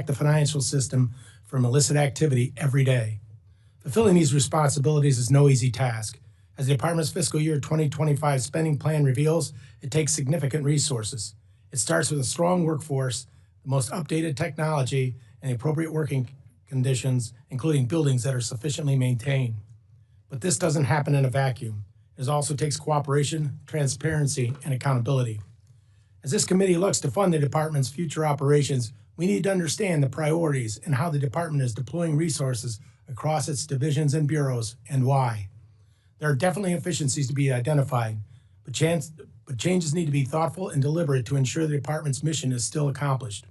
protect the financial system from illicit activity every day. Fulfilling these responsibilities is no easy task. As the Department's fiscal year 2025 spending plan reveals, it takes significant resources. It starts with a strong workforce, the most updated technology, and appropriate working conditions, including buildings that are sufficiently maintained. But this doesn't happen in a vacuum. It also takes cooperation, transparency, and accountability. As this committee looks to fund the department's future operations, we need to understand the priorities and how the department is deploying resources across its divisions and bureaus, and why. There are definitely efficiencies to be identified, but changes need to be thoughtful and deliberate to ensure the department's mission is still accomplished.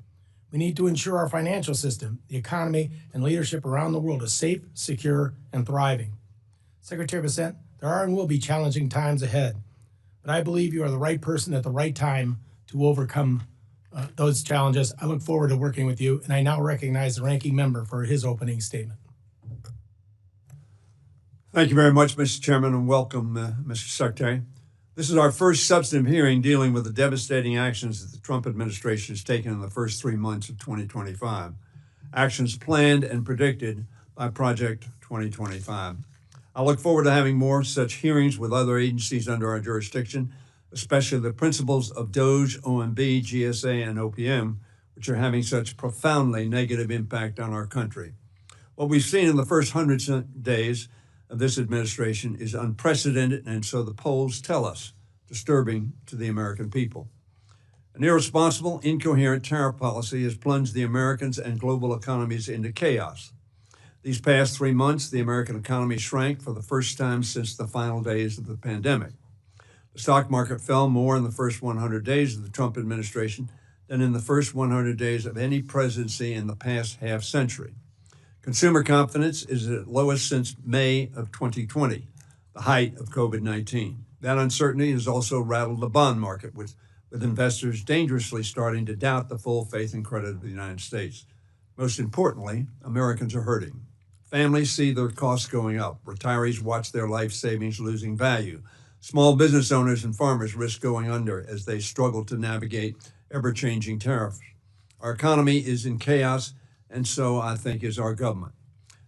We need to ensure our financial system, the economy, and leadership around the world is safe, secure, and thriving. Secretary Bessent, there are and will be challenging times ahead, but I believe you are the right person at the right time to overcome those challenges. I look forward to working with you, and I now recognize the ranking member for his opening statement. Thank you very much, Mr. Chairman, and welcome, Mr. Secretary. This is our first substantive hearing dealing with the devastating actions that the Trump administration has taken in the first 3 months of 2025, actions planned and predicted by Project 2025. I look forward to having more such hearings with other agencies under our jurisdiction, especially the principals of DOGE, OMB, GSA, and OPM, which are having such profoundly negative impact on our country. What we've seen in the first 100 days of this administration is unprecedented, and so the polls tell us, disturbing to the American people. An irresponsible, incoherent tariff policy has plunged the Americans and global economies into chaos. These past 3 months, the American economy shrank for the first time since the final days of the pandemic. The stock market fell more in the first 100 days of the Trump administration than in the first 100 days of any presidency in the past half century. Consumer confidence is at its lowest since May of 2020, the height of COVID-19. That uncertainty has also rattled the bond market, with investors dangerously starting to doubt the full faith and credit of the United States. Most importantly, Americans are hurting. Families see their costs going up. Retirees watch their life savings losing value. Small business owners and farmers risk going under as they struggle to navigate ever-changing tariffs. Our economy is in chaos, and so I think is our government.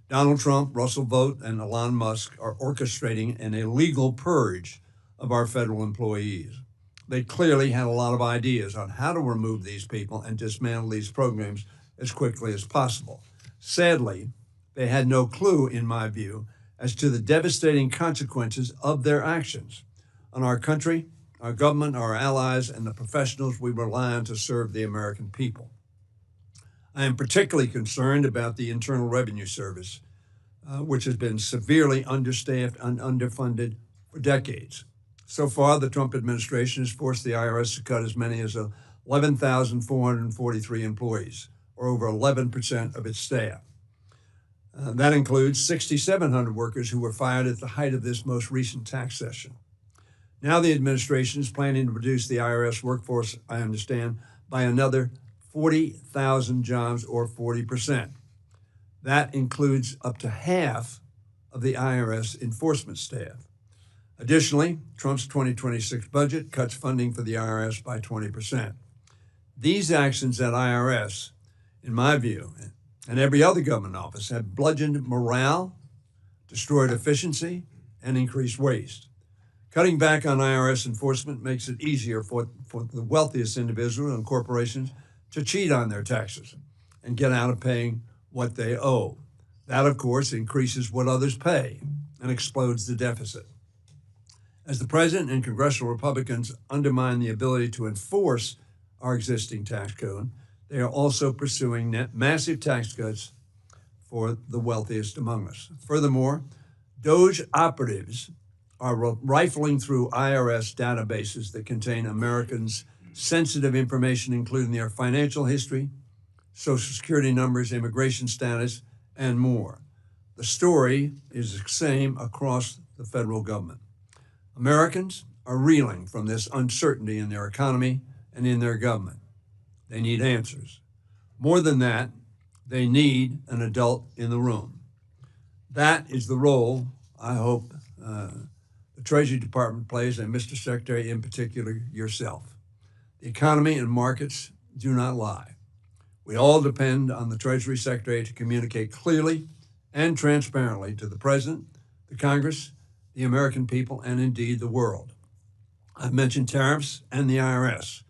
Donald Trump, Russell Vought, and Elon Musk are orchestrating an illegal purge of our federal employees. They clearly had a lot of ideas on how to remove these people and dismantle these programs as quickly as possible. Sadly, they had no clue, in my view, as to the devastating consequences of their actions on our country, our government, our allies, and the professionals we rely on to serve the American people. I am particularly concerned about the Internal Revenue Service, which has been severely understaffed and underfunded for decades. So far, the Trump administration has forced the IRS to cut as many as 11,443 employees, or over 11% of its staff. That includes 6,700 workers who were fired at the height of this most recent tax session. Now the administration is planning to reduce the IRS workforce, I understand, by another 40,000 jobs, or 40%. That includes up to half of the IRS enforcement staff. Additionally, Trump's 2026 budget cuts funding for the IRS by 20%. These actions at IRS, in my view, and every other government office, have bludgeoned morale, destroyed efficiency, and increased waste. Cutting back on IRS enforcement makes it easier for the wealthiest individuals and corporations to cheat on their taxes and get out of paying what they owe. That, of course, increases what others pay and explodes the deficit. As the president and congressional Republicans undermine the ability to enforce our existing tax code, they are also pursuing massive tax cuts for the wealthiest among us. Furthermore, DOGE operatives are rifling through IRS databases that contain Americans' sensitive information, including their financial history, Social Security numbers, immigration status, and more. The story is the same across the federal government. Americans are reeling from this uncertainty in their economy and in their government. They need answers. More than that, they need an adult in the room. That is the role I hope the Treasury Department plays, and Mr. Secretary, in particular, yourself. The economy and markets do not lie. We all depend on the Treasury Secretary to communicate clearly and transparently to the President, the Congress, the American people, and indeed the world. I've mentioned tariffs and the IRS,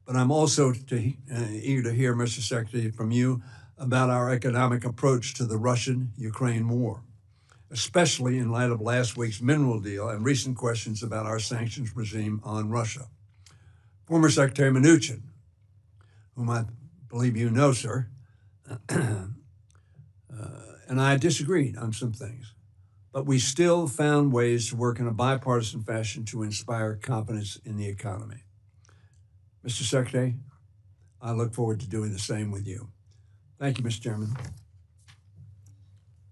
but I'm also eager to hear, Mr. Secretary, from you about our economic approach to the Russian-Ukraine war, especially in light of last week's mineral deal and recent questions about our sanctions regime on Russia. Former Secretary Mnuchin, whom I believe you know, sir, and I disagreed on some things, but we still found ways to work in a bipartisan fashion to inspire confidence in the economy. Mr. Secretary, I look forward to doing the same with you. Thank you, Mr. Chairman.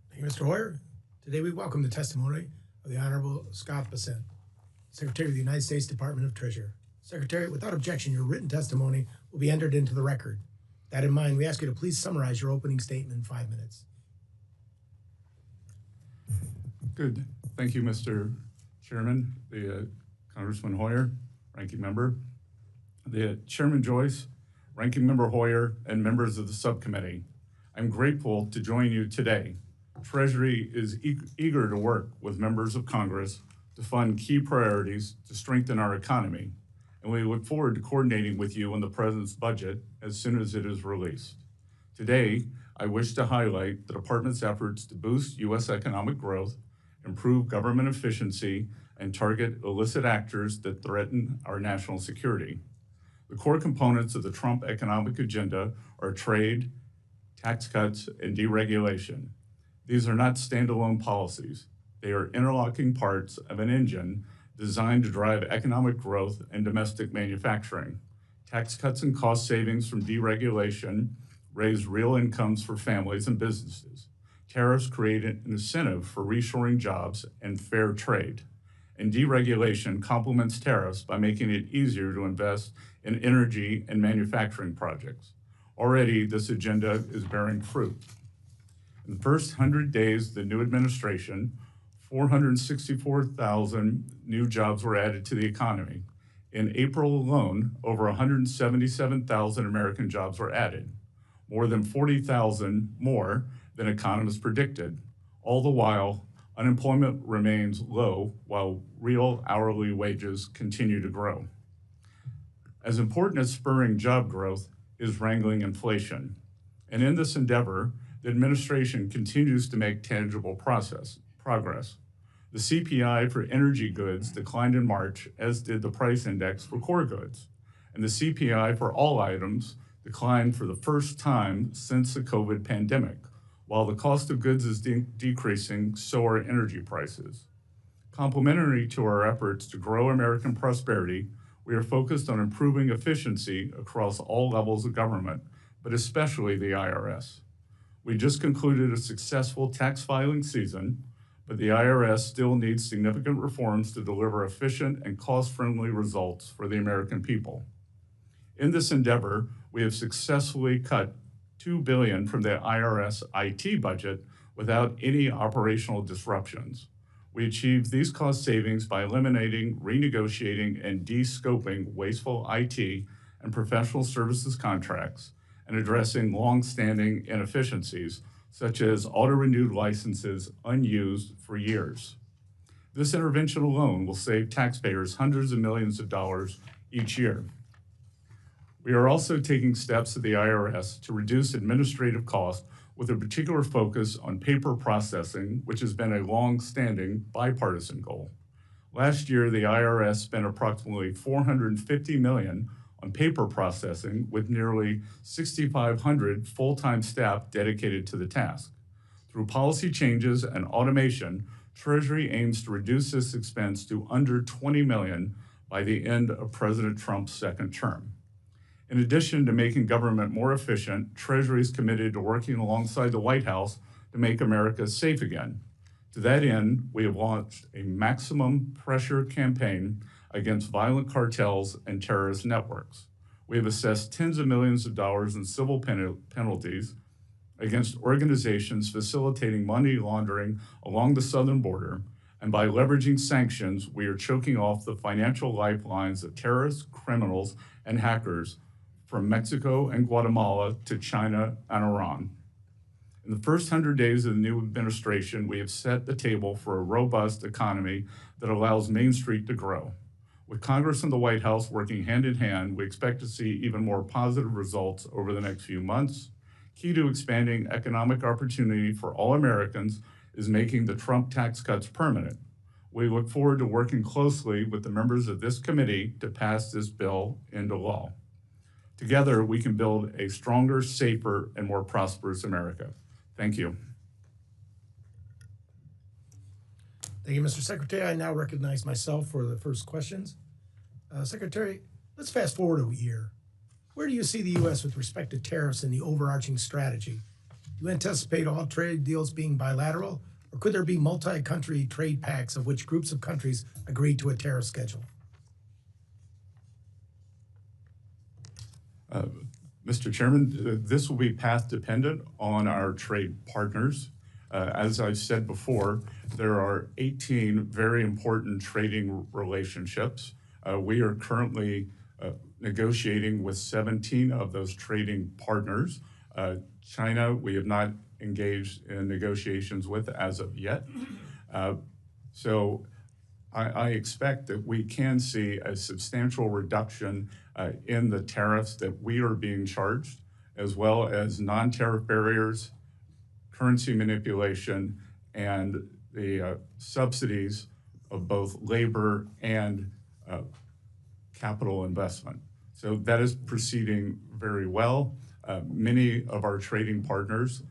Thank you, Mr. Hoyer. Today we welcome the testimony of the Honorable Scott Bessent, Secretary of the United States Department of Treasury. Secretary, without objection, your written testimony will be entered into the record. That in mind, we ask you to please summarize your opening statement in 5 minutes. Good. Thank you, Mr. Chairman, Congressman Hoyer, Ranking Member, the Chairman Joyce, Ranking Member Hoyer, and members of the subcommittee. I'm grateful to join you today. Treasury is eager to work with members of Congress to fund key priorities to strengthen our economy, and we look forward to coordinating with you on the President's budget as soon as it is released. Today, I wish to highlight the Department's efforts to boost U.S. economic growth, improve government efficiency, and target illicit actors that threaten our national security. The core components of the Trump economic agenda are trade, tax cuts, and deregulation. These are not standalone policies. They are interlocking parts of an engine designed to drive economic growth and domestic manufacturing. Tax cuts and cost savings from deregulation raise real incomes for families and businesses. Tariffs create an incentive for reshoring jobs and fair trade. And deregulation complements tariffs by making it easier to invest in energy and manufacturing projects. Already, this agenda is bearing fruit. In the first 100 days of the new administration, 464,000 new jobs were added to the economy. In April alone, over 177,000 American jobs were added, more than 40,000 more than economists predicted. All the while, unemployment remains low while real hourly wages continue to grow. As important as spurring job growth is wrangling inflation. And in this endeavor, the administration continues to make tangible progress. The CPI for energy goods declined in March, as did the price index for core goods. And the CPI for all items declined for the first time since the COVID pandemic. While the cost of goods is decreasing, so are energy prices. Complementary to our efforts to grow American prosperity, we are focused on improving efficiency across all levels of government, but especially the IRS. We just concluded a successful tax filing season, but the IRS still needs significant reforms to deliver efficient and cost-friendly results for the American people. In this endeavor, we have successfully cut $2 billion from the IRS IT budget without any operational disruptions. We achieved these cost savings by eliminating, renegotiating, and de-scoping wasteful IT and professional services contracts and addressing long-standing inefficiencies, such as auto-renewed licenses unused for years. This intervention alone will save taxpayers hundreds of millions of dollars each year. We are also taking steps at the IRS to reduce administrative costs with a particular focus on paper processing, which has been a long-standing bipartisan goal. Last year, the IRS spent approximately $450 million on paper processing, with nearly 6,500 full-time staff dedicated to the task. Through policy changes and automation, Treasury aims to reduce this expense to under $20 million by the end of President Trump's second term. In addition to making government more efficient, Treasury is committed to working alongside the White House to make America safe again. To that end, we have launched a maximum pressure campaign against violent cartels and terrorist networks. We have assessed tens of millions of dollars in civil penalties against organizations facilitating money laundering along the southern border, and by leveraging sanctions, we are choking off the financial lifelines of terrorists, criminals, and hackers from Mexico and Guatemala to China and Iran. In the first 100 days of the new administration, we have set the table for a robust economy that allows Main Street to grow. With Congress and the White House working hand in hand, we expect to see even more positive results over the next few months. Key to expanding economic opportunity for all Americans is making the Trump tax cuts permanent. We look forward to working closely with the members of this committee to pass this bill into law. Together, we can build a stronger, safer, and more prosperous America. Thank you. Thank you, Mr. Secretary. I now recognize myself for the first questions. Secretary, let's fast forward a year. Where do you see the U.S. with respect to tariffs and the overarching strategy? Do you anticipate all trade deals being bilateral, or could there be multi-country trade pacts of which groups of countries agree to a tariff schedule? Mr. Chairman, this will be path dependent on our trade partners. As I've said before, there are 18 very important trading relationships. We are currently negotiating with 17 of those trading partners. China, we have not engaged in negotiations with as of yet. So I expect that we can see a substantial reduction in the tariffs that we are being charged, as well as non-tariff barriers, currency manipulation, and the subsidies of both labor and capital investment. So that is proceeding very well. Many of our trading partners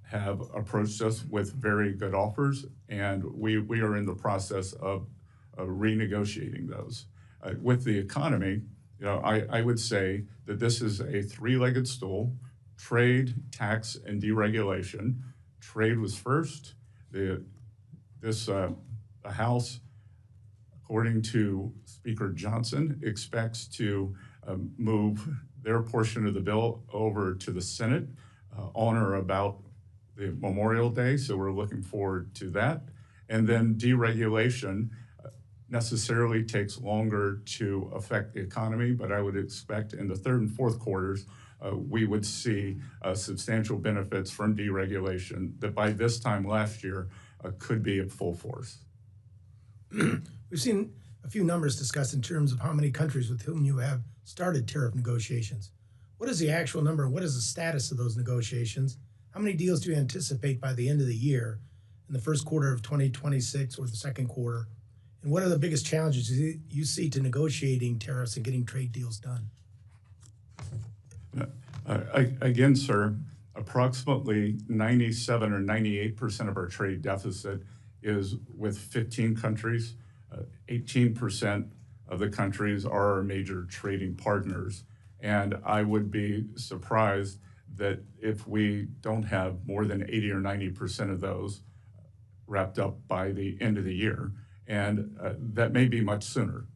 have approached us with very good offers, and we are in the process of renegotiating those. With the economy, I would say that this is a three-legged stool: trade, tax, and deregulation. Trade was first. The House, according to Speaker Johnson, expects to move their portion of the bill over to the Senate on or about the Memorial Day, so we're looking forward to that. And then deregulation necessarily takes longer to affect the economy, but I would expect in the third and fourth quarters, we would see substantial benefits from deregulation that by this time last year could be at full force. We've seen a few numbers discussed in terms of how many countries with whom you have started tariff negotiations. What is the actual number and what is the status of those negotiations? How many deals do you anticipate by the end of the year, in the first quarter of 2026 or the second quarter? And what are the biggest challenges you see to negotiating tariffs and getting trade deals done? Again, sir, approximately 97 or 98% of our trade deficit is with 15 countries. 18% of the countries are our major trading partners. And I would be surprised that if we don't have more than 80 or 90% of those wrapped up by the end of the year. And that may be much sooner.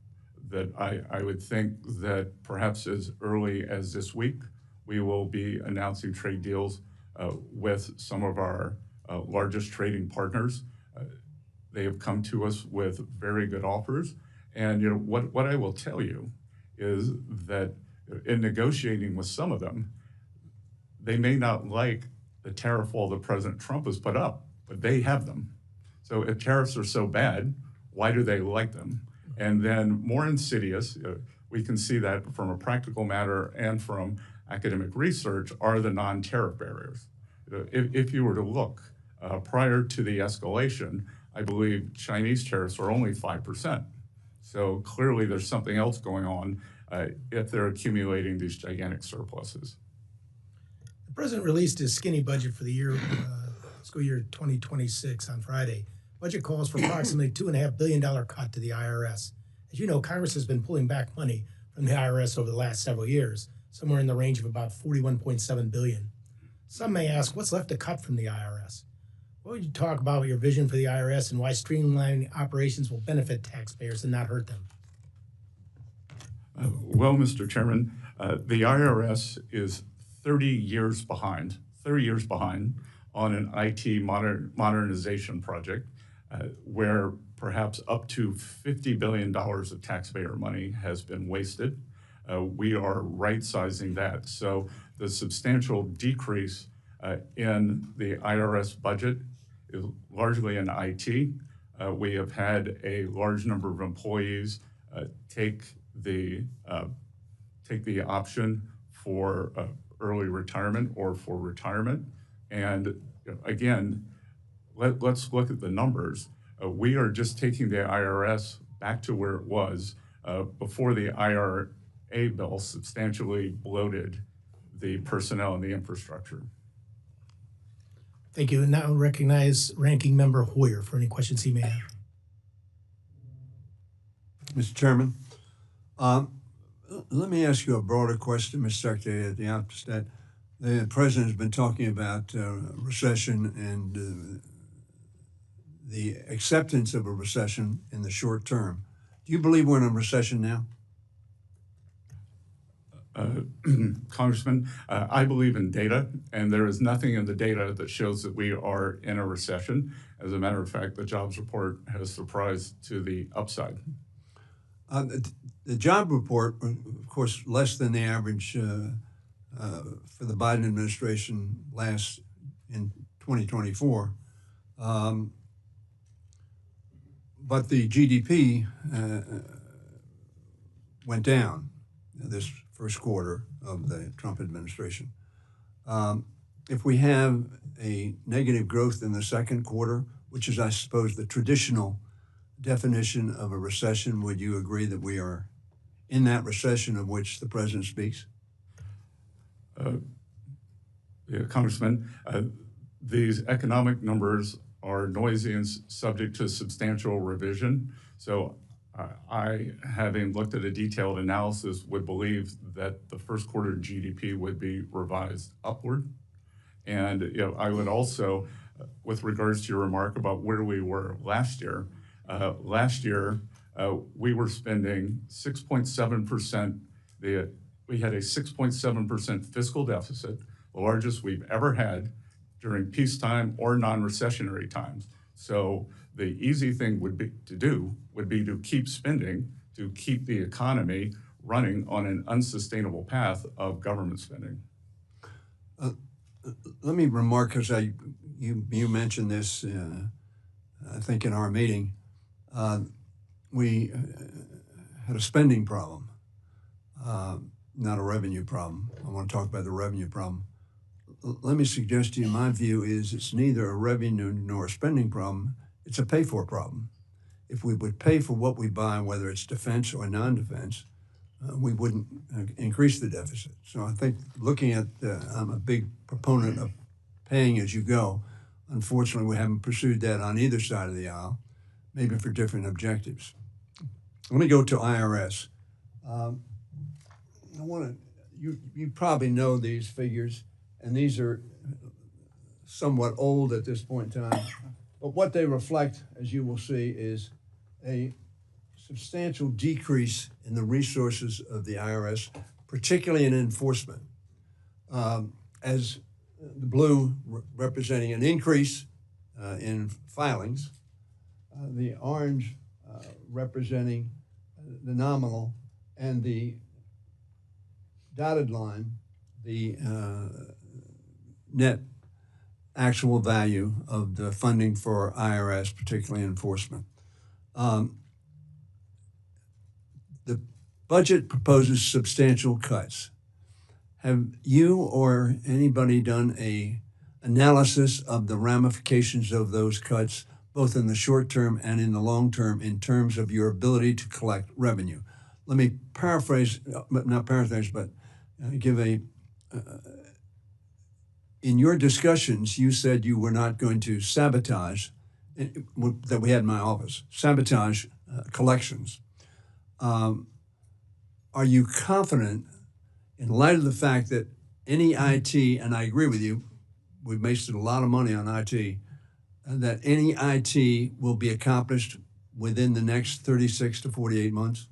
That I would think that perhaps as early as this week, we will be announcing trade deals with some of our largest trading partners. They have come to us with very good offers. And what I will tell you is that in negotiating with some of them, they may not like the tariff wall that President Trump has put up, but they have them. So if tariffs are so bad, why do they like them? And then more insidious, we can see that from a practical matter and from academic research, are the non-tariff barriers. If you were to look prior to the escalation, I believe Chinese tariffs were only 5%. So clearly there's something else going on if they're accumulating these gigantic surpluses. The president released his skinny budget for the year, fiscal year 2026 on Friday. Budget calls for approximately $2.5 billion cut to the IRS. As you know, Congress has been pulling back money from the IRS over the last several years, somewhere in the range of about $41.7 billion. Some may ask, what's left to cut from the IRS? What would you talk about your vision for the IRS and why streamlining operations will benefit taxpayers and not hurt them? Well, Mr. Chairman, the IRS is 30 years behind on an IT modernization project where perhaps up to $50 billion of taxpayer money has been wasted. we are right-sizing that. So the substantial decrease in the IRS budget is largely in IT. We have had a large number of employees take the option for early retirement or for retirement. And again, let's look at the numbers. We are just taking the IRS back to where it was before the IRA bill substantially bloated the personnel and the infrastructure. Thank you. And now recognize Ranking Member Hoyer for any questions he may have. Mr. Chairman, let me ask you a broader question, Mr. Secretary, at the outset. The President has been talking about recession and the acceptance of a recession in the short term. Do you believe we're in a recession now? Congressman, I believe in data, and there is nothing in the data that shows that we are in a recession. As a matter of fact, the jobs report has surprised to the upside. The job report, of course, less than the average for the Biden administration last in 2024. But the GDP went down this first quarter of the Trump administration. If we have a negative growth in the second quarter, which is, I suppose, the traditional definition of a recession, would you agree that we are in that recession of which the President speaks? Yeah, Congressman, these economic numbers are noisy and subject to substantial revision. So I, having looked at a detailed analysis, would believe that the first quarter GDP would be revised upward. And I would also, with regards to your remark about where we were last year, we were spending 6.7%. We had a 6.7% fiscal deficit, the largest we've ever had during peacetime or non-recessionary times. So the easy thing would be to keep spending, to keep the economy running on an unsustainable path of government spending. Let me remark, because you mentioned this, I think in our meeting, we had a spending problem, not a revenue problem. I want to talk about the revenue problem. Let me suggest to you, my view is it's neither a revenue nor a spending problem, it's a pay-for problem. If we would pay for what we buy, whether it's defense or non-defense, we wouldn't increase the deficit. So I think looking at, I'm a big proponent of paying as you go. Unfortunately, we haven't pursued that on either side of the aisle, maybe for different objectives. Let me go to IRS. You probably know these figures, and these are somewhat old at this point in time. But what they reflect, as you will see, is a substantial decrease in the resources of the IRS, particularly in enforcement. As the blue representing an increase in filings, the orange representing the nominal, and the dotted line, the net actual value of the funding for IRS, particularly enforcement. The budget proposes substantial cuts. Have you or anybody done a analysis of the ramifications of those cuts, both in the short term and in the long term, in terms of your ability to collect revenue? Let me paraphrase, not paraphrase, but give a, in your discussions, you said you were not going to sabotage, that we had in my office, sabotage collections. Are you confident, in light of the fact that any IT, and I agree with you, we've wasted a lot of money on IT, that any IT will be accomplished within the next 36 to 48 months,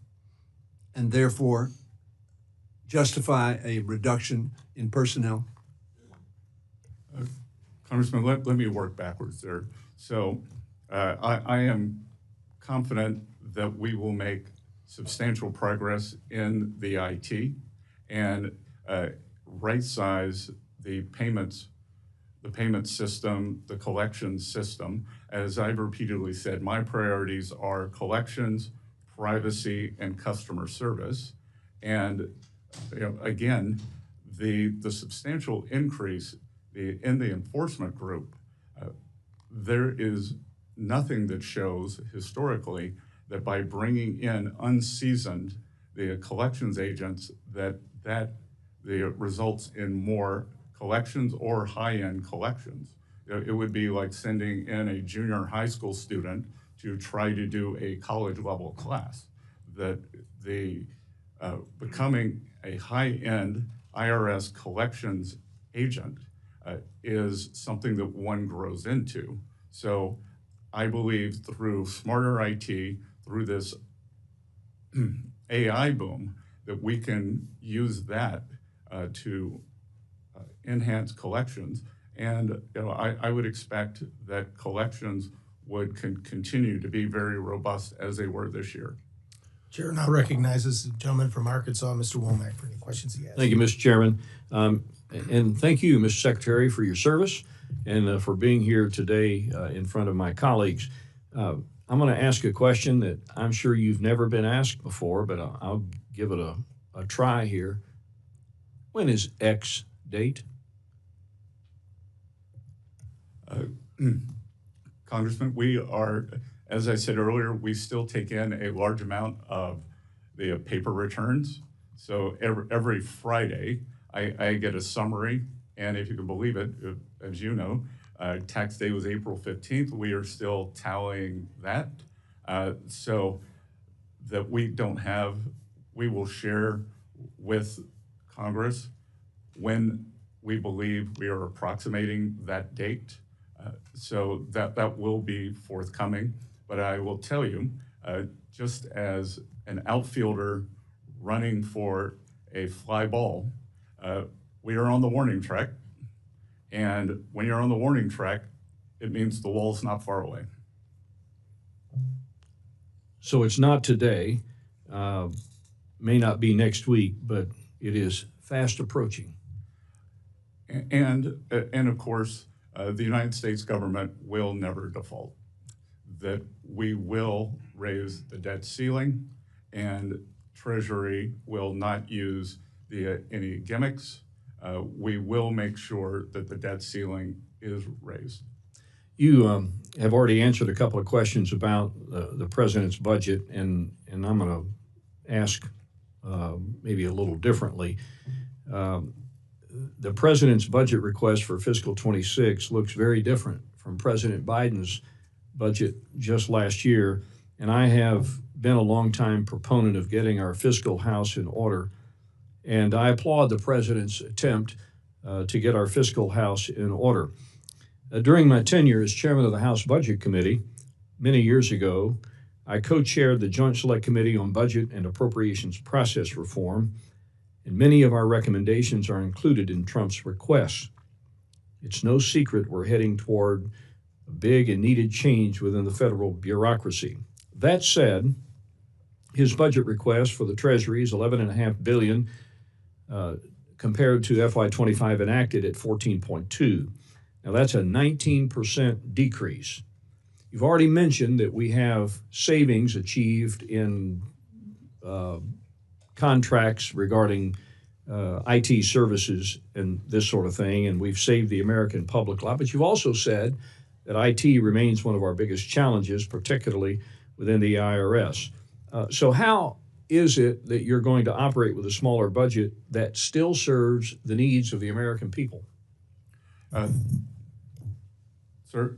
and therefore justify a reduction in personnel? Congressman, let me work backwards there. So I am confident that we will make substantial progress in the IT and right-size the payment system, the collections system. As I've repeatedly said, my priorities are collections, privacy, and customer service. And again, the substantial increase in the enforcement group, there is nothing that shows historically that by bringing in unseasoned the collections agents that results in more collections or high-end collections. It would be like sending in a junior high school student to try to do a college level class. That becoming a high-end IRS collections agent is something that one grows into. So I believe through smarter IT, through this AI boom, that we can use that to enhance collections. And I would expect that collections would continue to be very robust as they were this year. Chair now recognizes the gentleman from Arkansas, Mr. Womack, for any questions he has. Thank you, Mr. Chairman. And thank you, Mr. Secretary, for your service and for being here today in front of my colleagues. I'm going to ask a question that I'm sure you've never been asked before, but I'll give it a try here. When is X date? Congressman, we are, as I said earlier, we still take in a large amount of the paper returns. So every Friday, I get a summary, and if you can believe it, as you know, tax day was April 15th. We are still tallying that. So that we will share with Congress when we believe we are approximating that date. So that will be forthcoming. But I will tell you, just as an outfielder running for a fly ball, we are on the warning track. And when you're on the warning track, it means the wall's not far away. So it's not today, may not be next week, but it is fast approaching. And of course, the United States government will never default. That we will raise the debt ceiling, and Treasury will not use any gimmicks. We will make sure that the debt ceiling is raised. You have already answered a couple of questions about the president's budget, and I'm going to ask maybe a little differently. The president's budget request for fiscal 26 looks very different from President Biden's budget just last year, and I have been a longtime proponent of getting our fiscal house in order, and I applaud the president's attempt to get our fiscal house in order. During my tenure as chairman of the House Budget Committee many years ago, I co-chaired the Joint Select Committee on Budget and Appropriations Process Reform, and many of our recommendations are included in Trump's requests. It's no secret we're heading toward a big and needed change within the federal bureaucracy. That said, his budget request for the Treasury is $11.5 billion compared to FY25 enacted at $14.2. Now that's a 19% decrease. You've already mentioned that we have savings achieved in contracts regarding IT services and this sort of thing, and we've saved the American public a lot. But you've also said that IT remains one of our biggest challenges, particularly within the IRS. So how is it that you're going to operate with a smaller budget that still serves the needs of the American people? Sir,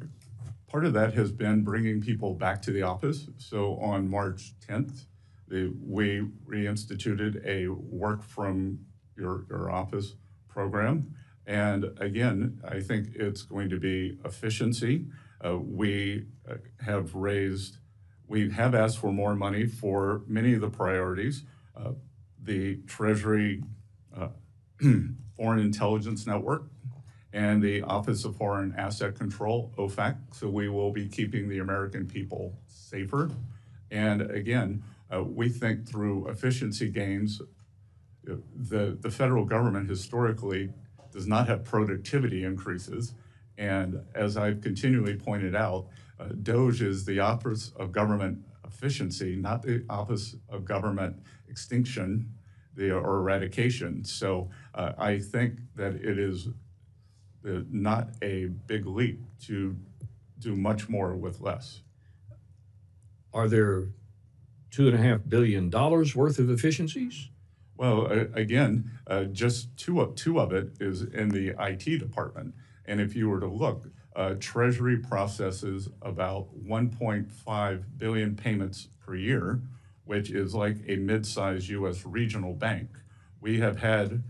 part of that has been bringing people back to the office. So on March 10th, we reinstituted a work from your office program. And again, I think it's going to be efficiency. We have asked for more money for many of the priorities. The Treasury Foreign Intelligence Network and the Office of Foreign Asset Control, OFAC. So we will be keeping the American people safer. And again, We think through efficiency gains, the federal government historically does not have productivity increases. And as I've continually pointed out, DOGE is the office of government efficiency, not the office of government extinction or eradication. So I think that it is not a big leap to do much more with less. Are there $2.5 billion worth of efficiencies? Well, again, just two of it is in the IT department. And if you were to look, Treasury processes about 1.5 billion payments per year, which is like a mid-sized U.S. regional bank. We have had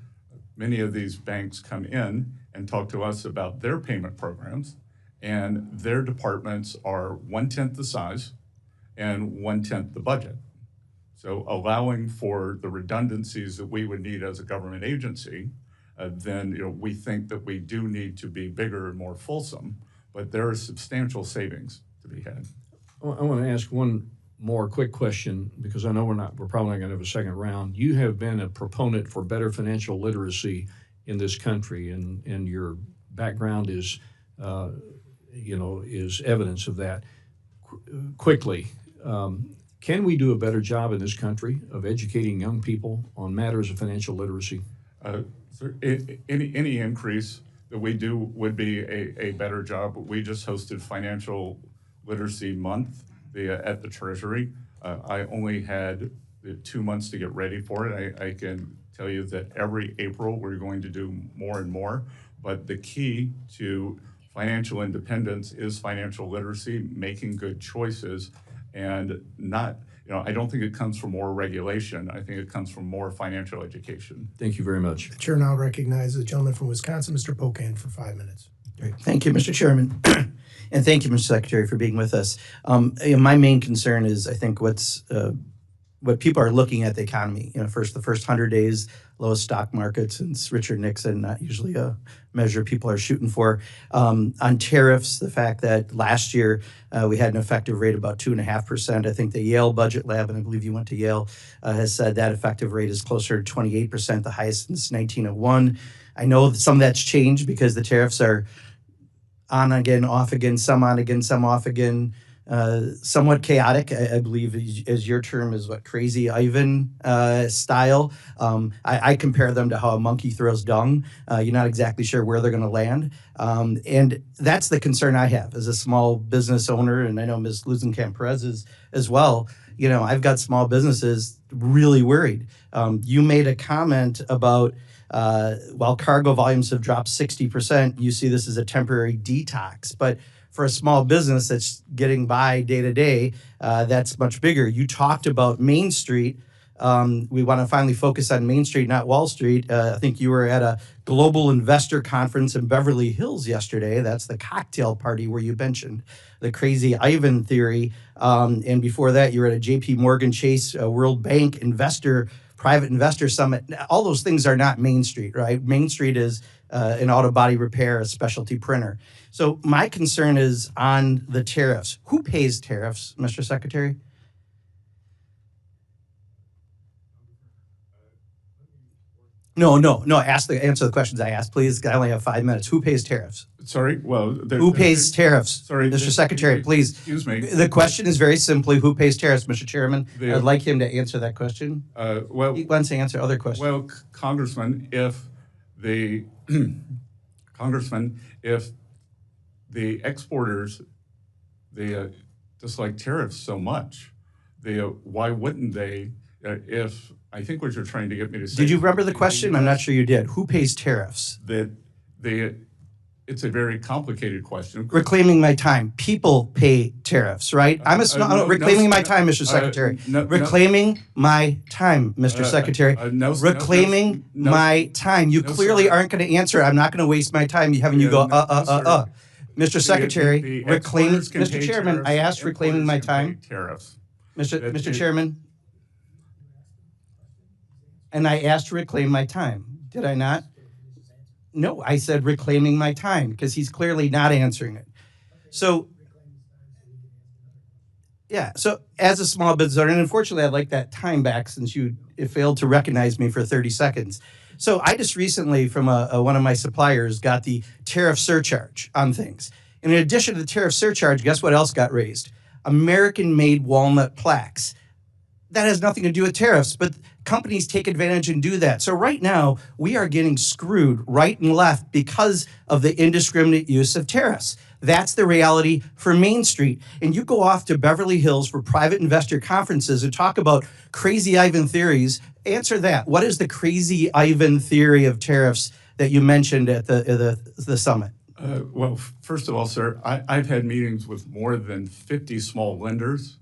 many of these banks come in and talk to us about their payment programs, and their departments are 1/10 the size and 1/10 the budget. So allowing for the redundancies that we would need as a government agency, then we think that we do need to be bigger and more fulsome, but there are substantial savings to be had. I want to ask one more quick question, because I know we're probably not going to have a second round. You have been a proponent for better financial literacy in this country, and your background is evidence of that. Quickly, can we do a better job in this country of educating young people on matters of financial literacy? Any increase that we do would be a better job. We just hosted Financial Literacy Month at the Treasury. I only had 2 months to get ready for it. I can tell you that every April we're going to do more and more, but the key to financial independence is financial literacy, making good choices, and not, I don't think it comes from more regulation. I think it comes from more financial education. Thank you very much. The chair now recognizes the gentleman from Wisconsin, Mr. Pocan, for 5 minutes. Great. Thank you, Mr. Chairman. And thank you, Mr. Secretary, for being with us. My main concern is, I think, what people are looking at the economy. The first 100 days, lowest stock market since Richard Nixon, not usually a measure people are shooting for. On tariffs, the fact that last year we had an effective rate of about 2.5%. I think the Yale Budget Lab, and I believe you went to Yale, has said that effective rate is closer to 28%, the highest since 1901. I know that some of that's changed because the tariffs are on again, off again, some on again, some off again. Somewhat chaotic, I believe, as your term is, Crazy Ivan style. I compare them to how a monkey throws dung. You're not exactly sure where they're going to land. And that's the concern I have as a small business owner, and I know Ms. Luzenkamp-Perez is as well. I've got small businesses really worried. You made a comment about while cargo volumes have dropped 60%, you see this as a temporary detox. But for a small business that's getting by day to day, that's much bigger. You talked about Main Street. We want to finally focus on Main Street, not Wall Street. I think you were at a global investor conference in Beverly Hills yesterday. That's the cocktail party where you mentioned the Crazy Ivan theory. And before that, you were at a JP Morgan Chase World Bank Private Investor Summit. All those things are not Main Street, right? Main Street is an auto body repair, a specialty printer. So my concern is on the tariffs. Who pays tariffs, Mr. Secretary? No. Answer the questions I asked, please. I only have 5 minutes. Who pays tariffs? Sorry? Well, who pays tariffs? Sorry, Mr. Secretary, please. Excuse me. The question is very simply, who pays tariffs, Mr. Chairman? I'd like him to answer that question. Well, He wants to answer other questions. Well, Congressman, if the exporters, they dislike tariffs so much, why wouldn't they? If I think what you're trying to get me to say. Did you remember the question? I'm not sure you did. Who pays tariffs? It's a very complicated question. Reclaiming my time. People pay tariffs, right? Reclaiming my time, Mr. Secretary. Reclaiming my time, Mr. Secretary. Reclaiming my time. You clearly aren't going to answer. I'm not going to waste my time having you go, Mr. Secretary, Mr. Chairman, I asked reclaiming my time. Tariffs. Mr. Chairman. And I asked to reclaim my time. Did I not? No, I said reclaiming my time because he's clearly not answering it. So Yeah. So as a small business owner, and unfortunately, I'd like that time back since you failed to recognize me for 30 seconds. So I just recently, from one of my suppliers, got the tariff surcharge on things. And in addition to the tariff surcharge, guess what else got raised? American-made walnut plaques. That has nothing to do with tariffs, but companies take advantage and do that. So right now, we are getting screwed right and left because of the indiscriminate use of tariffs. That's the reality for Main Street. And you go off to Beverly Hills for private investor conferences and talk about crazy Ivan theories. Answer that. What is the crazy Ivan theory of tariffs that you mentioned at the summit? Well, first of all, sir, I've had meetings with more than 50 small lenders.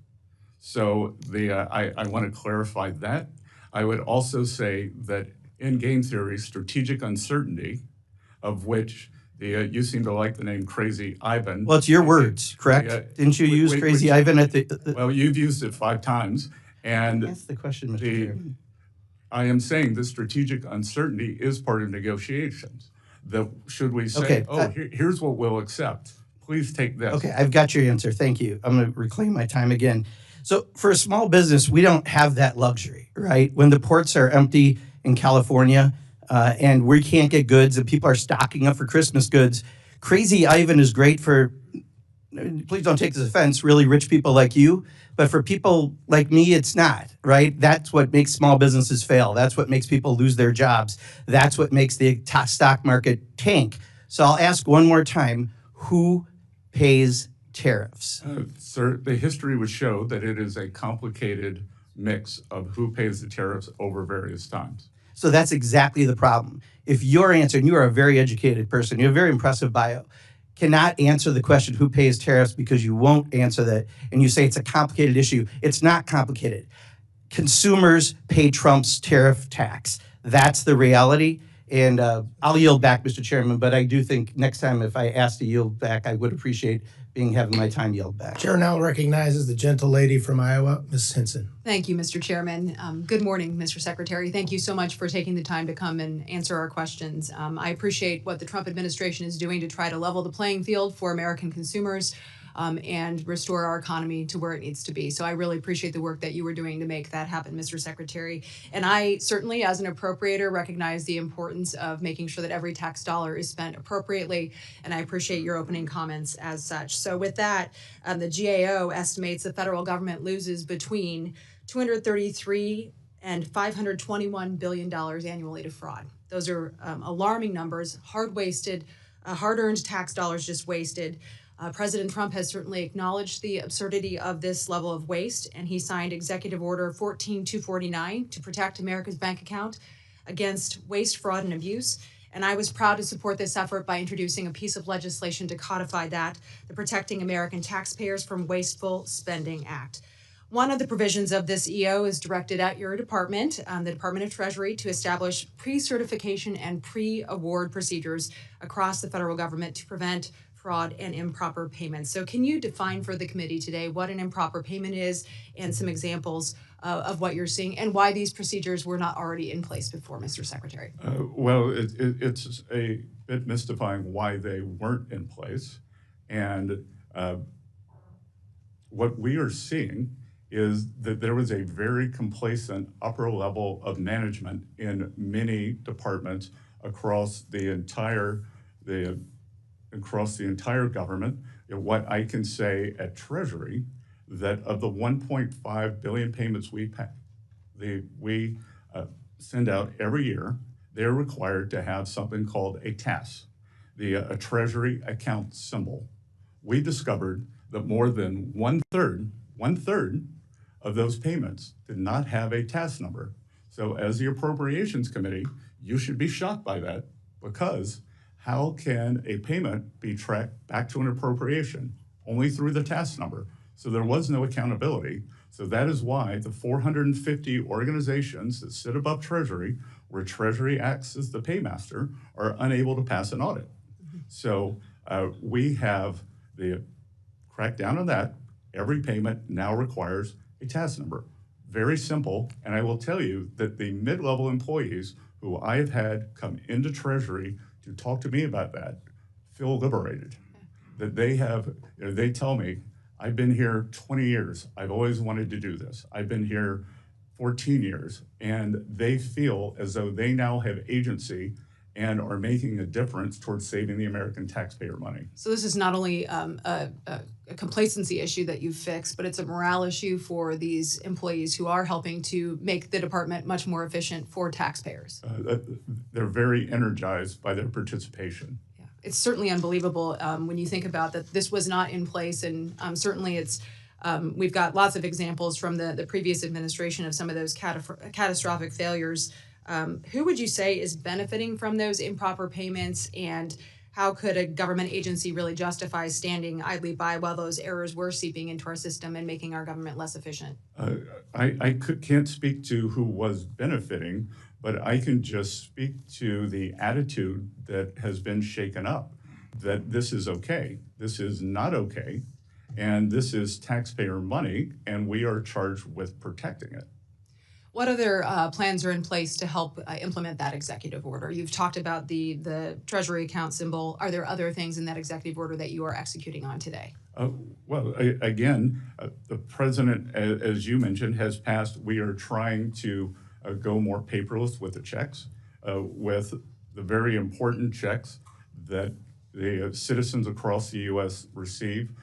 So I want to clarify that. I would also say that in game theory, strategic uncertainty, of which you seem to like the name Crazy Ivan. Well, it's your words, correct? Didn't you use Crazy Ivan at the Well, you've used it 5 times. And that's the question, Mr. Chairman. I am saying the strategic uncertainty is part of negotiations. Should we say, okay, here's what we'll accept. Please take this. Okay, I've got your answer. Thank you. I'm going to reclaim my time again. So for a small business, we don't have that luxury, right? When the ports are empty in California and we can't get goods and people are stocking up for Christmas goods, Crazy Ivan is great for, please don't take this offense, really rich people like you. But for people like me, it's not, right? That's what makes small businesses fail. That's what makes people lose their jobs. That's what makes the stock market tank. So I'll ask one more time, who pays tariffs? Sir, the history would show that it is a complicated mix of who pays the tariffs over various times. So that's exactly the problem. If your answer, and you are a very educated person, you have a very impressive bio, cannot answer the question who pays tariffs because you won't answer that, and you say it's a complicated issue. It's not complicated. Consumers pay Trump's tariff tax. That's the reality. And I'll yield back, Mr. Chairman, but I do think next time if I ask to yield back, I would appreciate having my time yelled back. Chair now recognizes the gentle lady from Iowa, Ms. Hinson. Thank you, Mr. Chairman. Good morning, Mr. Secretary. Thank you so much for taking the time to come and answer our questions. I appreciate what the Trump administration is doing to try to level the playing field for American consumers and restore our economy to where it needs to be. So I really appreciate the work that you were doing to make that happen, Mr. Secretary. And I certainly, as an appropriator, recognize the importance of making sure that every tax dollar is spent appropriately, and I appreciate your opening comments as such. So with that, the GAO estimates the federal government loses between $233 and $521 billion annually to fraud. Those are alarming numbers, hard-earned tax dollars just wasted. President Trump has certainly acknowledged the absurdity of this level of waste, and he signed Executive Order 14249 to protect America's bank account against waste, fraud, and abuse. And I was proud to support this effort by introducing a piece of legislation to codify that, the Protecting American Taxpayers from Wasteful Spending Act. One of the provisions of this EO is directed at your department, the Department of Treasury, to establish pre-certification and pre-award procedures across the federal government to prevent fraud and improper payments. So can you define for the committee today what an improper payment is and some examples of what you're seeing and why these procedures were not already in place before, Mr. Secretary? Well, it's a bit mystifying why they weren't in place. And what we are seeing is that there was a very complacent upper level of management in many departments across the entire government. What I can say at Treasury, that of the 1.5 billion payments we send out every year, they're required to have something called a TAS, a Treasury account symbol. We discovered that more than one third of those payments did not have a TAS number. So as the Appropriations Committee, you should be shocked by that, because how can a payment be tracked back to an appropriation? Only through the TAS number. So there was no accountability. So that is why the 450 organizations that sit above Treasury, where Treasury acts as the paymaster, are unable to pass an audit. So we have the crack down on that. Every payment now requires a TAS number. Very simple. And I will tell you that the mid-level employees who I have had come into Treasury to talk to me about that feel liberated. That they tell me, I've been here 20 years. I've always wanted to do this. I've been here 14 years, and they feel as though they now have agency and are making a difference towards saving the American taxpayer money. So this is not only a complacency issue that you've fixed, but it's a morale issue for these employees who are helping to make the department much more efficient for taxpayers. They're very energized by their participation. Yeah. It's certainly unbelievable when you think about that this was not in place, and certainly it's we've got lots of examples from the previous administration of some of those catastrophic failures. Who would you say is benefiting from those improper payments, and how could a government agency really justify standing idly by while those errors were seeping into our system and making our government less efficient? Can't speak to who was benefiting, but I can just speak to the attitude that has been shaken up, that this is okay, this is not okay, and this is taxpayer money, and we are charged with protecting it. What other plans are in place to help implement that executive order? You've talked about the Treasury account symbol. Are there other things in that executive order that you are executing on today? The president, as you mentioned, has passed. We are trying to go more paperless with the checks, with the very important checks that the citizens across the U.S. receive,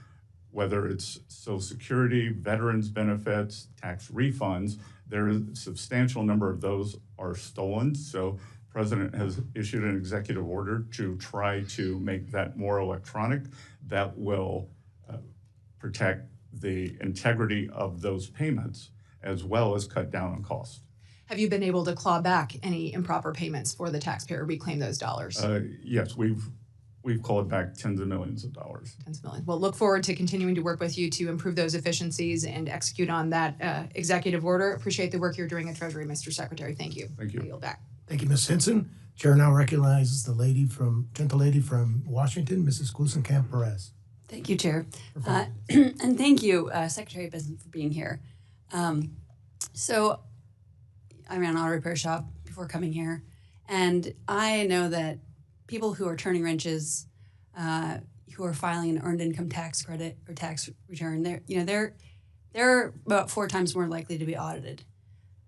whether it's Social Security, veterans benefits, tax refunds. There is a substantial number of those are stolen. So the president has issued an executive order to try to make that more electronic. That will protect the integrity of those payments as well as cut down on costs. Have you been able to claw back any improper payments for the taxpayer, reclaim those dollars? Yes, we've clawed back tens of millions of dollars. Tens of millions. Well, look forward to continuing to work with you to improve those efficiencies and execute on that executive order. Appreciate the work you're doing at Treasury, Mr. Secretary. Thank you. Thank you. I yield back. Thank you, Ms. Hinson. Chair now recognizes the gentle lady from Washington, Mrs. Glusenkamp-Perez. Thank you, Chair. And thank you, Secretary Bessent, for being here. So I ran an auto repair shop before coming here, and I know that people who are turning wrenches, who are filing an earned income tax credit or tax return, they're about 4 times more likely to be audited.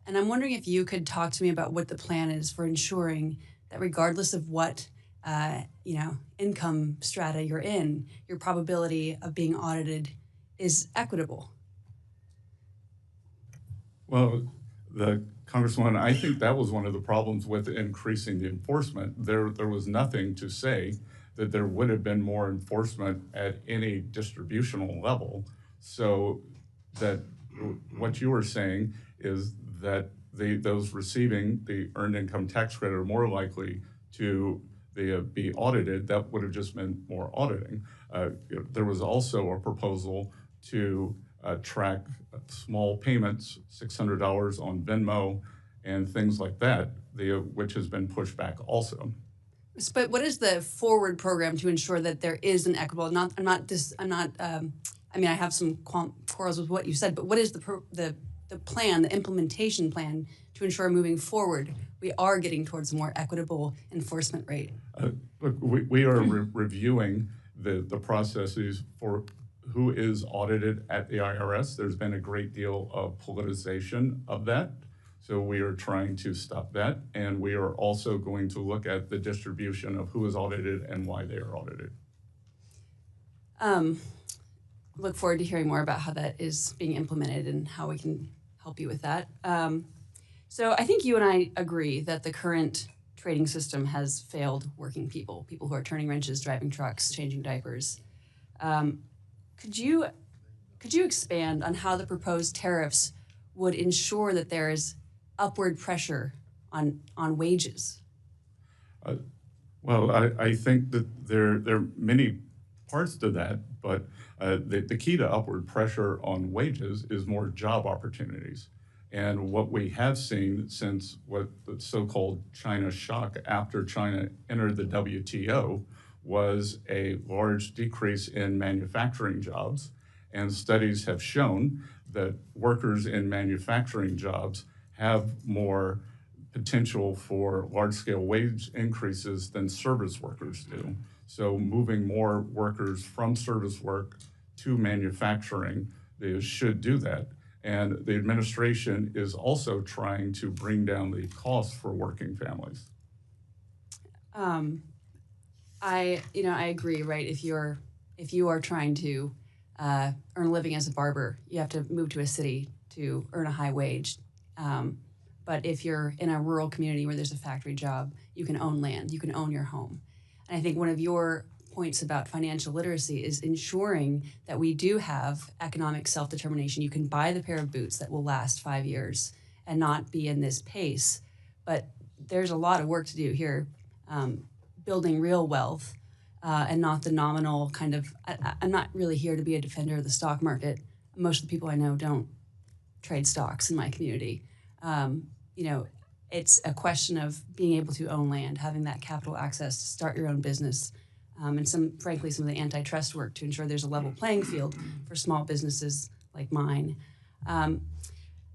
And I'm wondering if you could talk to me about what the plan is for ensuring that regardless of what income strata you're in, your probability of being audited is equitable. Well, Congresswoman, I think that was one of the problems with increasing the enforcement. There was nothing to say that there would have been more enforcement at any distributional level. So that what you were saying is that those receiving the earned income tax credit are more likely to be audited. That would have just meant more auditing. There was also a proposal to track small payments, $600 on Venmo and things like that, which has been pushed back also. But what is the forward program to ensure that there is an equitable? I have some quarrels with what you said, but what is the plan, the implementation plan to ensure moving forward we are getting towards a more equitable enforcement rate? Look, we are reviewing the processes for who is audited at the IRS. There's been a great deal of politicization of that. So we are trying to stop that. And we are also going to look at the distribution of who is audited and why they are audited. Look forward to hearing more about how that is being implemented and how we can help you with that. So I think you and I agree that the current trading system has failed working people who are turning wrenches, driving trucks, changing diapers. Could you expand on how the proposed tariffs would ensure that there is upward pressure on wages? Well, I think that there are many parts to that, but the key to upward pressure on wages is more job opportunities. And what we have seen since what the so-called China shock after China entered the WTO was a large decrease in manufacturing jobs. And studies have shown that workers in manufacturing jobs have more potential for large-scale wage increases than service workers do. So moving more workers from service work to manufacturing, they should do that. And the administration is also trying to bring down the cost for working families. I agree, right? If you are trying to earn a living as a barber, you have to move to a city to earn a high wage. But if you're in a rural community where there's a factory job, you can own land, you can own your home. And I think one of your points about financial literacy is ensuring that we do have economic self-determination. You can buy the pair of boots that will last 5 years and not be in this pace. But there's a lot of work to do here, building real wealth and not the nominal kind of, I'm not really here to be a defender of the stock market. Most of the people I know don't trade stocks in my community. It's a question of being able to own land, having that capital access to start your own business, and frankly, some of the antitrust work to ensure there's a level playing field for small businesses like mine.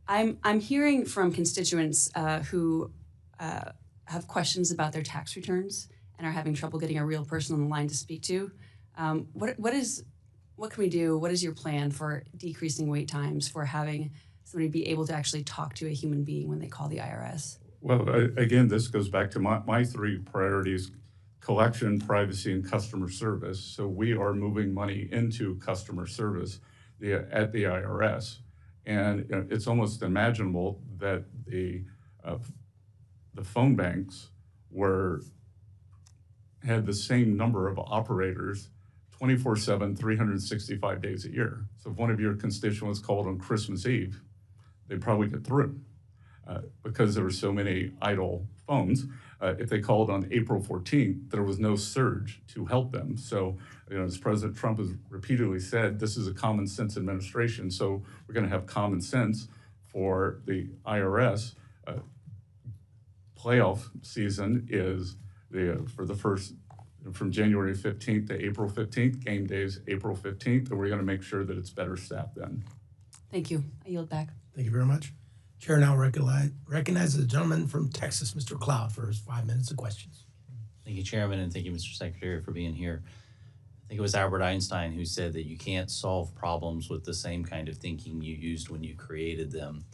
I'm hearing from constituents who have questions about their tax returns and are having trouble getting a real person on the line to speak to. What can we do? What is your plan for decreasing wait times, for having somebody be able to actually talk to a human being when they call the IRS? Well, again, this goes back to my three priorities: collection, privacy, and customer service. So we are moving money into customer service at the IRS. And it's almost imaginable that the phone banks had the same number of operators 24/7, 365 days a year. So if one of your constituents called on Christmas Eve, they'd probably get through because there were so many idle phones. If they called on April 14th, there was no surge to help them. So, as President Trump has repeatedly said, this is a common sense administration. So we're going to have common sense for the IRS. Playoff season is for the first, from January 15th to April 15th, game days April 15th, and we're going to make sure that it's better staffed then. Thank you. I yield back. Thank you very much. Chair now recognizes the gentleman from Texas, Mr. Cloud, for his 5 minutes of questions. Thank you, Chairman, and thank you, Mr. Secretary, for being here. I think it was Albert Einstein who said that you can't solve problems with the same kind of thinking you used when you created them.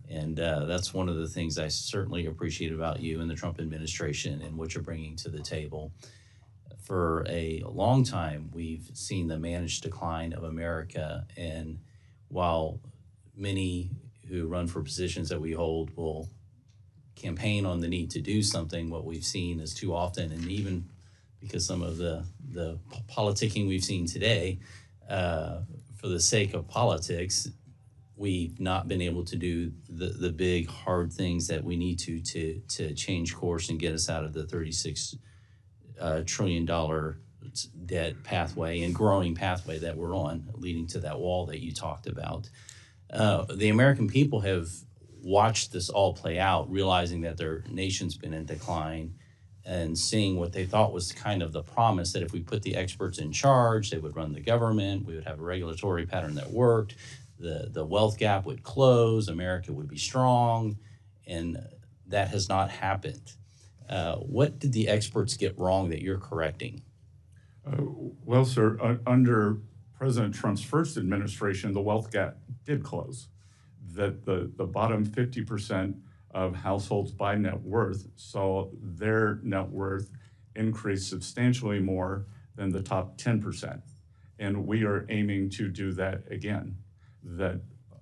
And that's one of the things I certainly appreciate about you and the Trump administration and what you're bringing to the table. For a long time, we've seen the managed decline of America, and while many who run for positions that we hold will campaign on the need to do something, what we've seen is too often, and even because some of the politicking we've seen today, for the sake of politics, we've not been able to do the big, hard things that we need to change course and get us out of the $36 trillion debt pathway and growing pathway that we're on, leading to that wall that you talked about. The American people have watched this all play out, realizing that their nation's been in decline and seeing what they thought was kind of the promise that if we put the experts in charge, they would run the government, we would have a regulatory pattern that worked, the wealth gap would close, America would be strong, and that has not happened. What did the experts get wrong that you're correcting? Well, sir, under President Trump's first administration, the wealth gap did close. That the bottom 50% of households by net worth saw their net worth increase substantially more than the top 10%. And we are aiming to do that again. That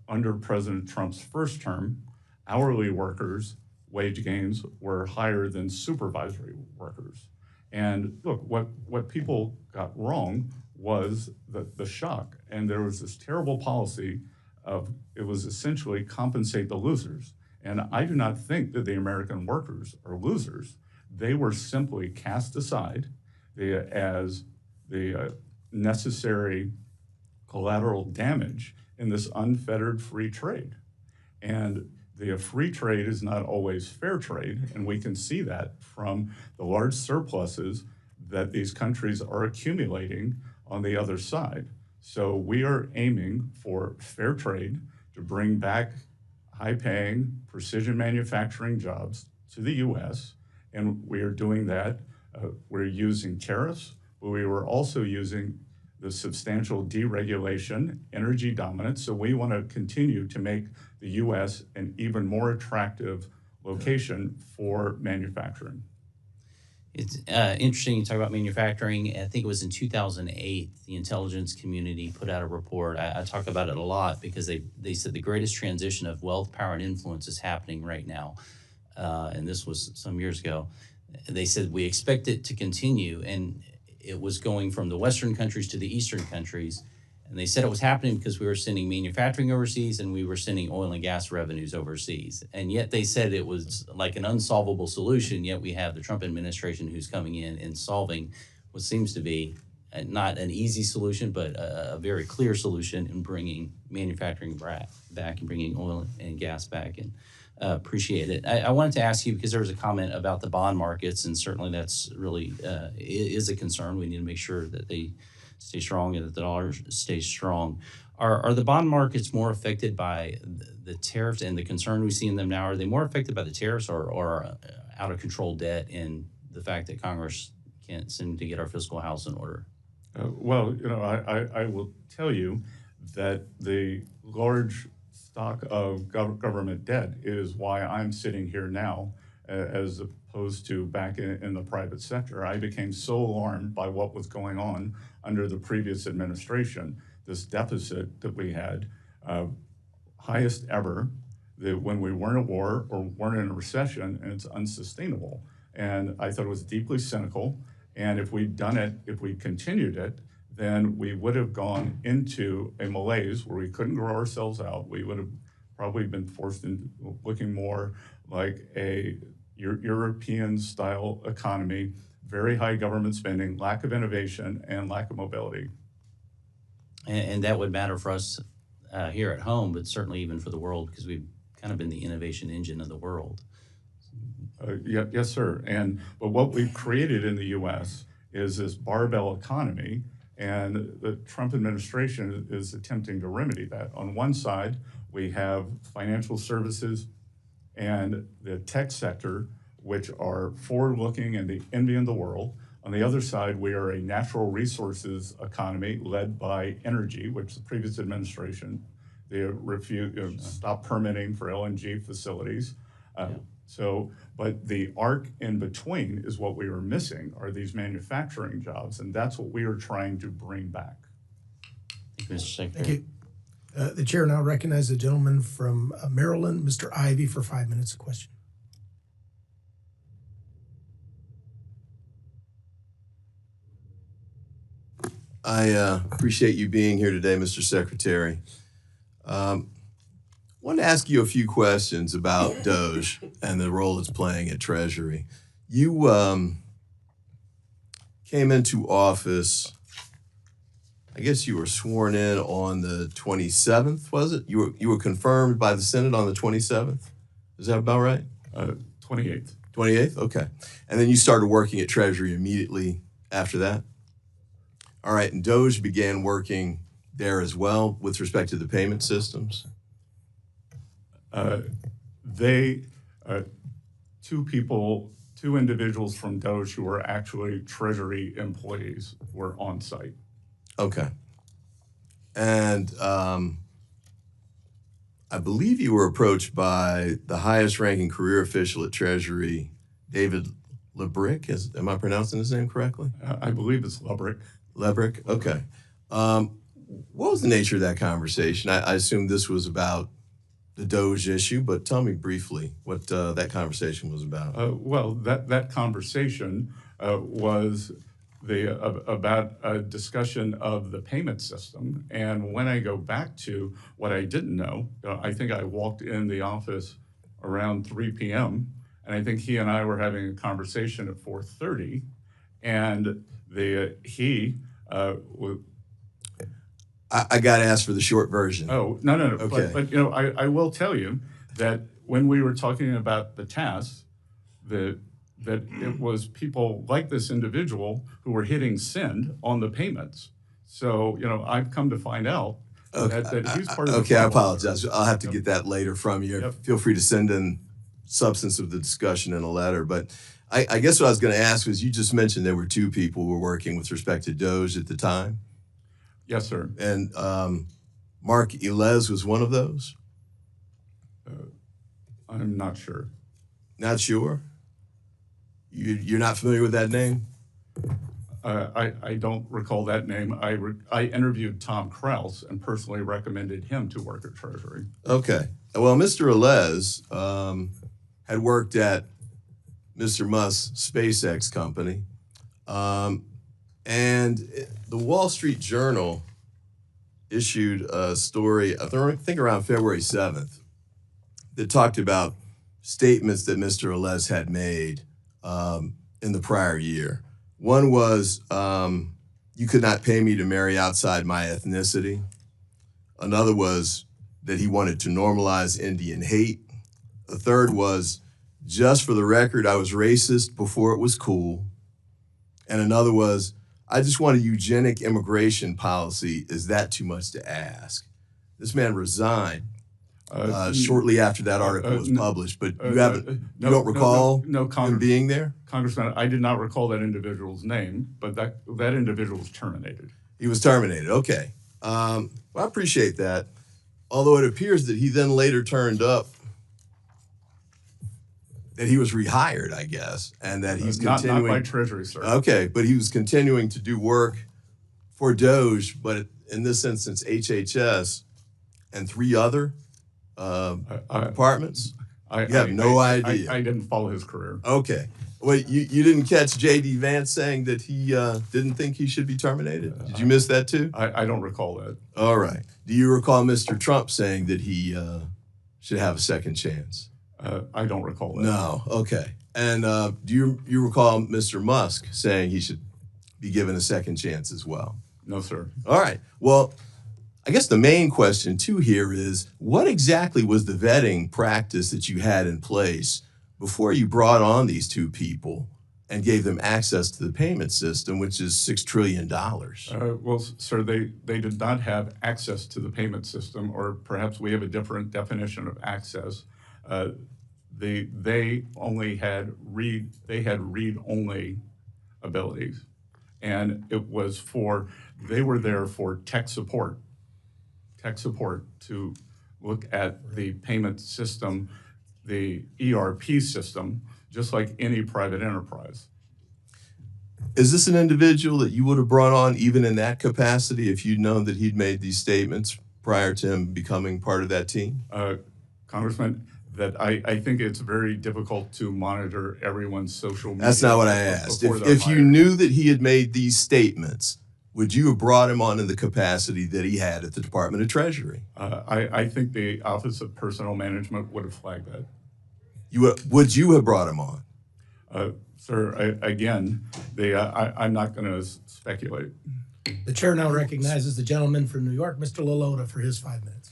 under President Trump's first term, hourly workers' wage gains were higher than supervisory workers. And look, what people got wrong was the shock. And there was this terrible policy of, it was essentially compensate the losers. And I do not think that the American workers are losers. They were simply cast aside as the necessary collateral damage in this unfettered free trade. And the free trade is not always fair trade, and we can see that from the large surpluses that these countries are accumulating on the other side. So we are aiming for fair trade to bring back high-paying precision manufacturing jobs to the U.S., and we are doing that. We're using tariffs, but we were also using the substantial deregulation, energy dominance. So we want to continue to make the U.S. an even more attractive location for manufacturing. It's interesting you talk about manufacturing. I think it was in 2008, the intelligence community put out a report. I talk about it a lot because they said the greatest transition of wealth, power, and influence is happening right now. And this was some years ago. They said we expect it to continue, and it was going from the Western countries to the Eastern countries. And they said it was happening because we were sending manufacturing overseas and we were sending oil and gas revenues overseas. And yet they said it was like an unsolvable solution, yet we have the Trump administration who's coming in and solving what seems to be not an easy solution, but a very clear solution in bringing manufacturing back and bringing oil and gas back. And appreciate it. I wanted to ask you, because there was a comment about the bond markets, and certainly that's really is a concern. We need to make sure that they stay strong and that the dollar stays strong. Are the bond markets more affected by the tariffs and the concern we see in them now? Are they more affected by the tariffs or out of control debt and the fact that Congress can't seem to get our fiscal house in order? Well, I will tell you that the large stock of government debt is why I'm sitting here now, as opposed to back in the private sector. I became so alarmed by what was going on under the previous administration, this deficit that we had, highest ever, that when we weren't at war or weren't in a recession, and it's unsustainable. And I thought it was deeply cynical. And if we'd done it, if we continued it, then we would have gone into a malaise where we couldn't grow ourselves out. We would have probably been forced into looking more like a European-style economy, very high government spending, lack of innovation, and lack of mobility. And that would matter for us here at home, but certainly even for the world, because we've kind of been the innovation engine of the world. Yes, sir. But what we've created in the U.S. is this barbell economy, and the Trump administration is attempting to remedy that. On one side, we have financial services and the tech sector, which are forward-looking and the envy of the world. On the other side, we are a natural resources economy led by energy, which the previous administration, they stopped permitting for LNG facilities. But the arc in between is what we were missing, are these manufacturing jobs, and that's what we are trying to bring back. Thank you, Mr. Secretary. Thank you. The chair now recognizes the gentleman from Maryland, Mr. Ivey, for 5 minutes of question. I appreciate you being here today, Mr. Secretary. I want to ask you a few questions about DOGE and the role it's playing at Treasury. You came into office, I guess you were sworn in on the 27th, was it? You were confirmed by the Senate on the 27th? Is that about right? 28th. 28th? Okay. And then you started working at Treasury immediately after that? All right, and DOGE began working there as well with respect to the payment systems? Two individuals from DOGE who were actually Treasury employees were on site. Okay. And I believe you were approached by the highest ranking career official at Treasury, David Lebrick. Am I pronouncing his name correctly? I believe it's Lebrick. Lebrick, okay. What was the nature of that conversation? I assume this was about the DOGE issue, but tell me briefly what that conversation was about. Well, that conversation was about a discussion of the payment system. And when I go back to what I didn't know, I think I walked in the office around 3 p.m. and I think he and I were having a conversation at 4:30, and I got to ask for the short version. Oh, no. Okay. But I will tell you that when we were talking about the tasks, that it was people like this individual who were hitting send on the payments. So, I've come to find out that he's part of the Okay, I apologize. I'll have to get that later from you. Yep. Feel free to send in substance of the discussion in a letter. But I guess what I was going to ask was, you just mentioned there were two people who were working with respect to DOGE at the time. Yes, sir. And Mark Elez was one of those? I'm not sure. Not sure? You're not familiar with that name? I don't recall that name. I interviewed Tom Krause and personally recommended him to work at Treasury. Okay. Well, Mr. Elez had worked at Mr. Musk's SpaceX company. And the Wall Street Journal issued a story, I think around February 7th, that talked about statements that Mr. Elez had made in the prior year. One was, you could not pay me to marry outside my ethnicity. Another was that he wanted to normalize Indian hate. The third was, just for the record, I was racist before it was cool. And another was, I just want a eugenic immigration policy. Is that too much to ask? This man resigned shortly after that article was published, but you don't recall him being there? Congressman, I did not recall that individual's name, but that individual was terminated. He was terminated, okay. Well, I appreciate that. Although it appears that he then later turned up that he was rehired, I guess, and that he's continuing. Not by Treasury, sir. Okay, but he was continuing to do work for DOGE, but in this instance, HHS and 3 other departments. You have no idea. I didn't follow his career. Okay. Well, you didn't catch J.D. Vance saying that he didn't think he should be terminated? Did you miss that too? I don't recall that. All right. Do you recall Mr. Trump saying that he should have a second chance? I don't recall that. No. Okay. And do you recall Mr. Musk saying he should be given a second chance as well? No, sir. All right. Well, I guess the main question too here is, what exactly was the vetting practice that you had in place before you brought on these 2 people and gave them access to the payment system, which is $6 trillion? Well, sir, they did not have access to the payment system, or perhaps we have a different definition of access. They only had read-only abilities, and it was they were there for tech support to look at the payment system, the ERP system, just like any private enterprise. Is this an individual that you would have brought on even in that capacity if you'd known that he'd made these statements prior to him becoming part of that team? Congressman, that I think it's very difficult to monitor everyone's social media. That's not what I asked. If you knew that he had made these statements, would you have brought him on in the capacity that he had at the Department of Treasury? I think the Office of Personnel Management would have flagged that. Would you have brought him on? Sir, I'm not going to speculate. The chair now recognizes the gentleman from New York, Mr. Lalota, for his 5 minutes.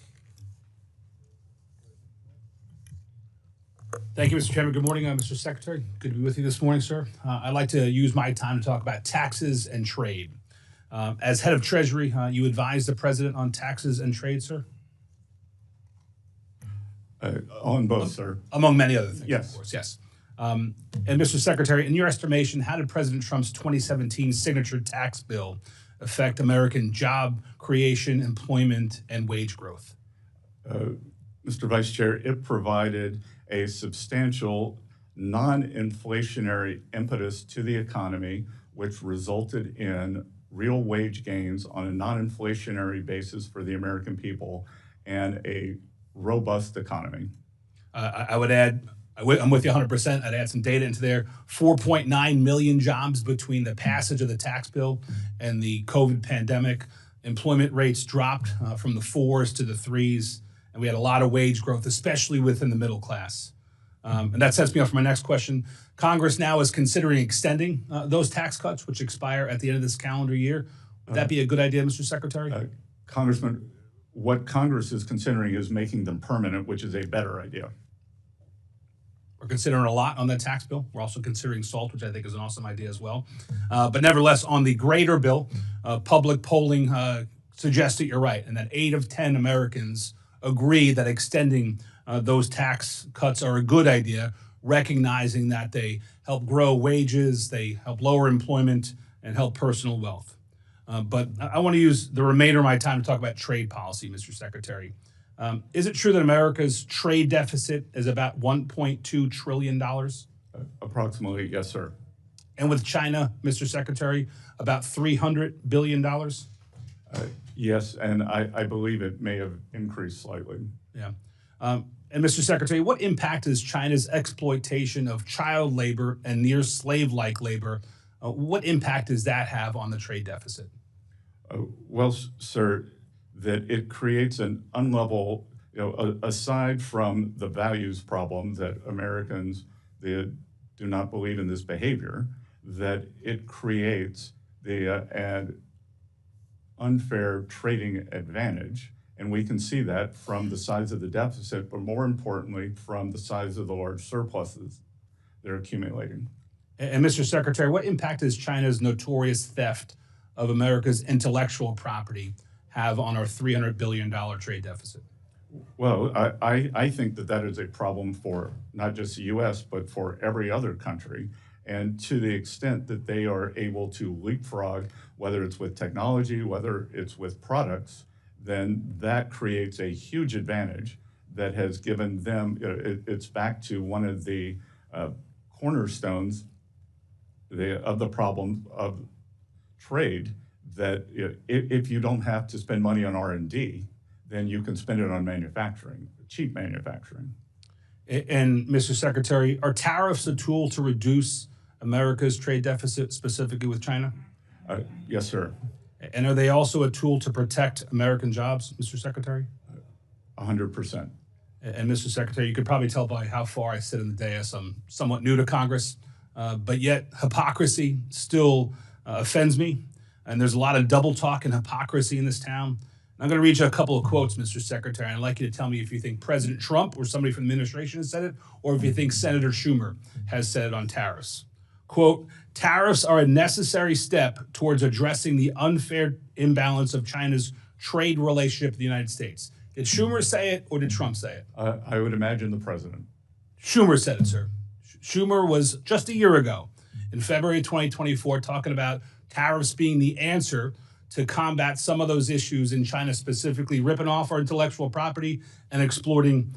Thank you, Mr. Chairman. Good morning, Mr. Secretary. Good to be with you this morning, sir. I'd like to use my time to talk about taxes and trade. As head of Treasury, you advise the president on taxes and trade, sir? On both, sir. Among many other things, yes. Of course, yes. And Mr. Secretary, in your estimation, how did President Trump's 2017 signature tax bill affect American job creation, employment, and wage growth? Mr. Vice Chair, it provided a substantial non-inflationary impetus to the economy, which resulted in real wage gains on a non-inflationary basis for the American people and a robust economy. I would add, I'm with you 100%. I'd add some data into there. 4.9 million jobs between the passage of the tax bill and the COVID pandemic. Employment rates dropped from the 4s to the 3s, and we had a lot of wage growth, especially within the middle class. And that sets me up for my next question. Congress now is considering extending those tax cuts, which expire at the end of this calendar year. Would that be a good idea, Mr. Secretary? Congressman, what Congress is considering is making them permanent, which is a better idea. We're considering a lot on that tax bill. We're also considering SALT, which I think is an awesome idea as well. But nevertheless, on the greater bill, public polling suggests that you're right, and that 8 of 10 Americans agree that extending those tax cuts are a good idea, recognizing that they help grow wages, they help lower employment, and help personal wealth. But I want to use the remainder of my time to talk about trade policy, Mr. Secretary. Is it true that America's trade deficit is about $1.2 trillion? Approximately, yes, sir. And with China, Mr. Secretary, about $300 billion? Yes, and I believe it may have increased slightly. Yeah. And Mr. Secretary, what impact is China's exploitation of child labor and near slave-like labor? What impact does that have on the trade deficit? Well, sir, that it creates an unlevel, aside from the values problem that Americans they do not believe in this behavior, that it creates an unfair trading advantage. And we can see that from the size of the deficit, but more importantly, from the size of the large surpluses that are accumulating. And Mr. Secretary, what impact does China's notorious theft of America's intellectual property have on our $300 billion trade deficit? Well, I think that is a problem for not just the U.S., but for every other country. And to the extent that they are able to leapfrog, whether it's with technology, whether it's with products, then that creates a huge advantage that has given them, it's back to one of the cornerstones of the problem of trade, that if you don't have to spend money on R&D, then you can spend it on manufacturing, cheap manufacturing. And Mr. Secretary, are tariffs a tool to reduce America's trade deficit, specifically with China? Yes, sir. And are they also a tool to protect American jobs, Mr. Secretary? 100%. And Mr. Secretary, you could probably tell by how far I sit in the dais, I'm somewhat new to Congress, but yet hypocrisy still offends me. And there's a lot of double talk and hypocrisy in this town. I'm going to read you a couple of quotes, Mr. Secretary. I'd like you to tell me if you think President Trump or somebody from the administration has said it, or if you think Senator Schumer has said it on tariffs. Quote, tariffs are a necessary step towards addressing the unfair imbalance of China's trade relationship with the United States. Did Schumer say it or did Trump say it? I would imagine the president. Schumer said it, sir. Schumer was just a year ago, in February 2024, talking about tariffs being the answer to combat some of those issues in China, specifically ripping off our intellectual property and exploiting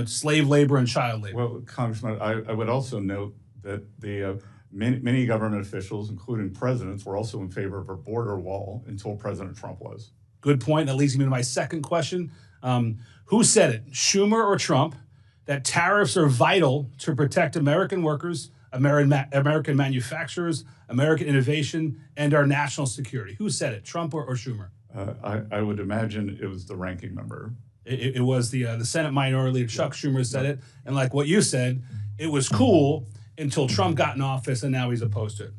slave labor and child labor. Well, Congressman, I would also note that the many government officials, including presidents, were also in favor of a border wall until President Trump was. Good point. That leads me to my second question. Who said it, Schumer or Trump, that tariffs are vital to protect American workers, American manufacturers, American innovation, and our national security? Who said it, Trump or Schumer? I would imagine it was the ranking member. It was the Senate Minority Leader, Chuck Schumer, said it. And like what you said, it was cool until Trump got in office, and now he's opposed to it.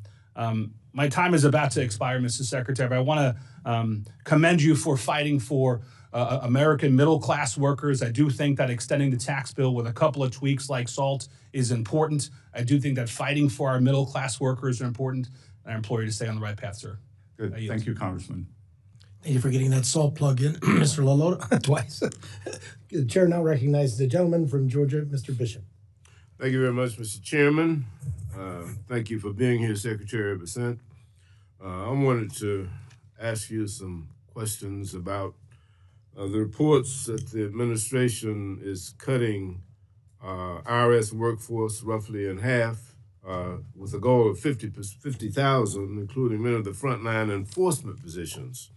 My time is about to expire, Mr. Secretary, but I want to commend you for fighting for American middle-class workers. I do think that extending the tax bill with a couple of tweaks like SALT is important. I do think that fighting for our middle-class workers are important. And I implore you to stay on the right path, sir. Good. Thank you, Congressman. Thank you for getting that SALT plug in, Mr. Lalotta, twice. The chair now recognizes the gentleman from Georgia, Mr. Bishop. Thank you very much, Mr. Chairman. Thank you for being here, Secretary Bessent. I wanted to ask you some questions about the reports that the administration is cutting IRS workforce roughly in half with a goal of 50,000, including many of the frontline enforcement positions.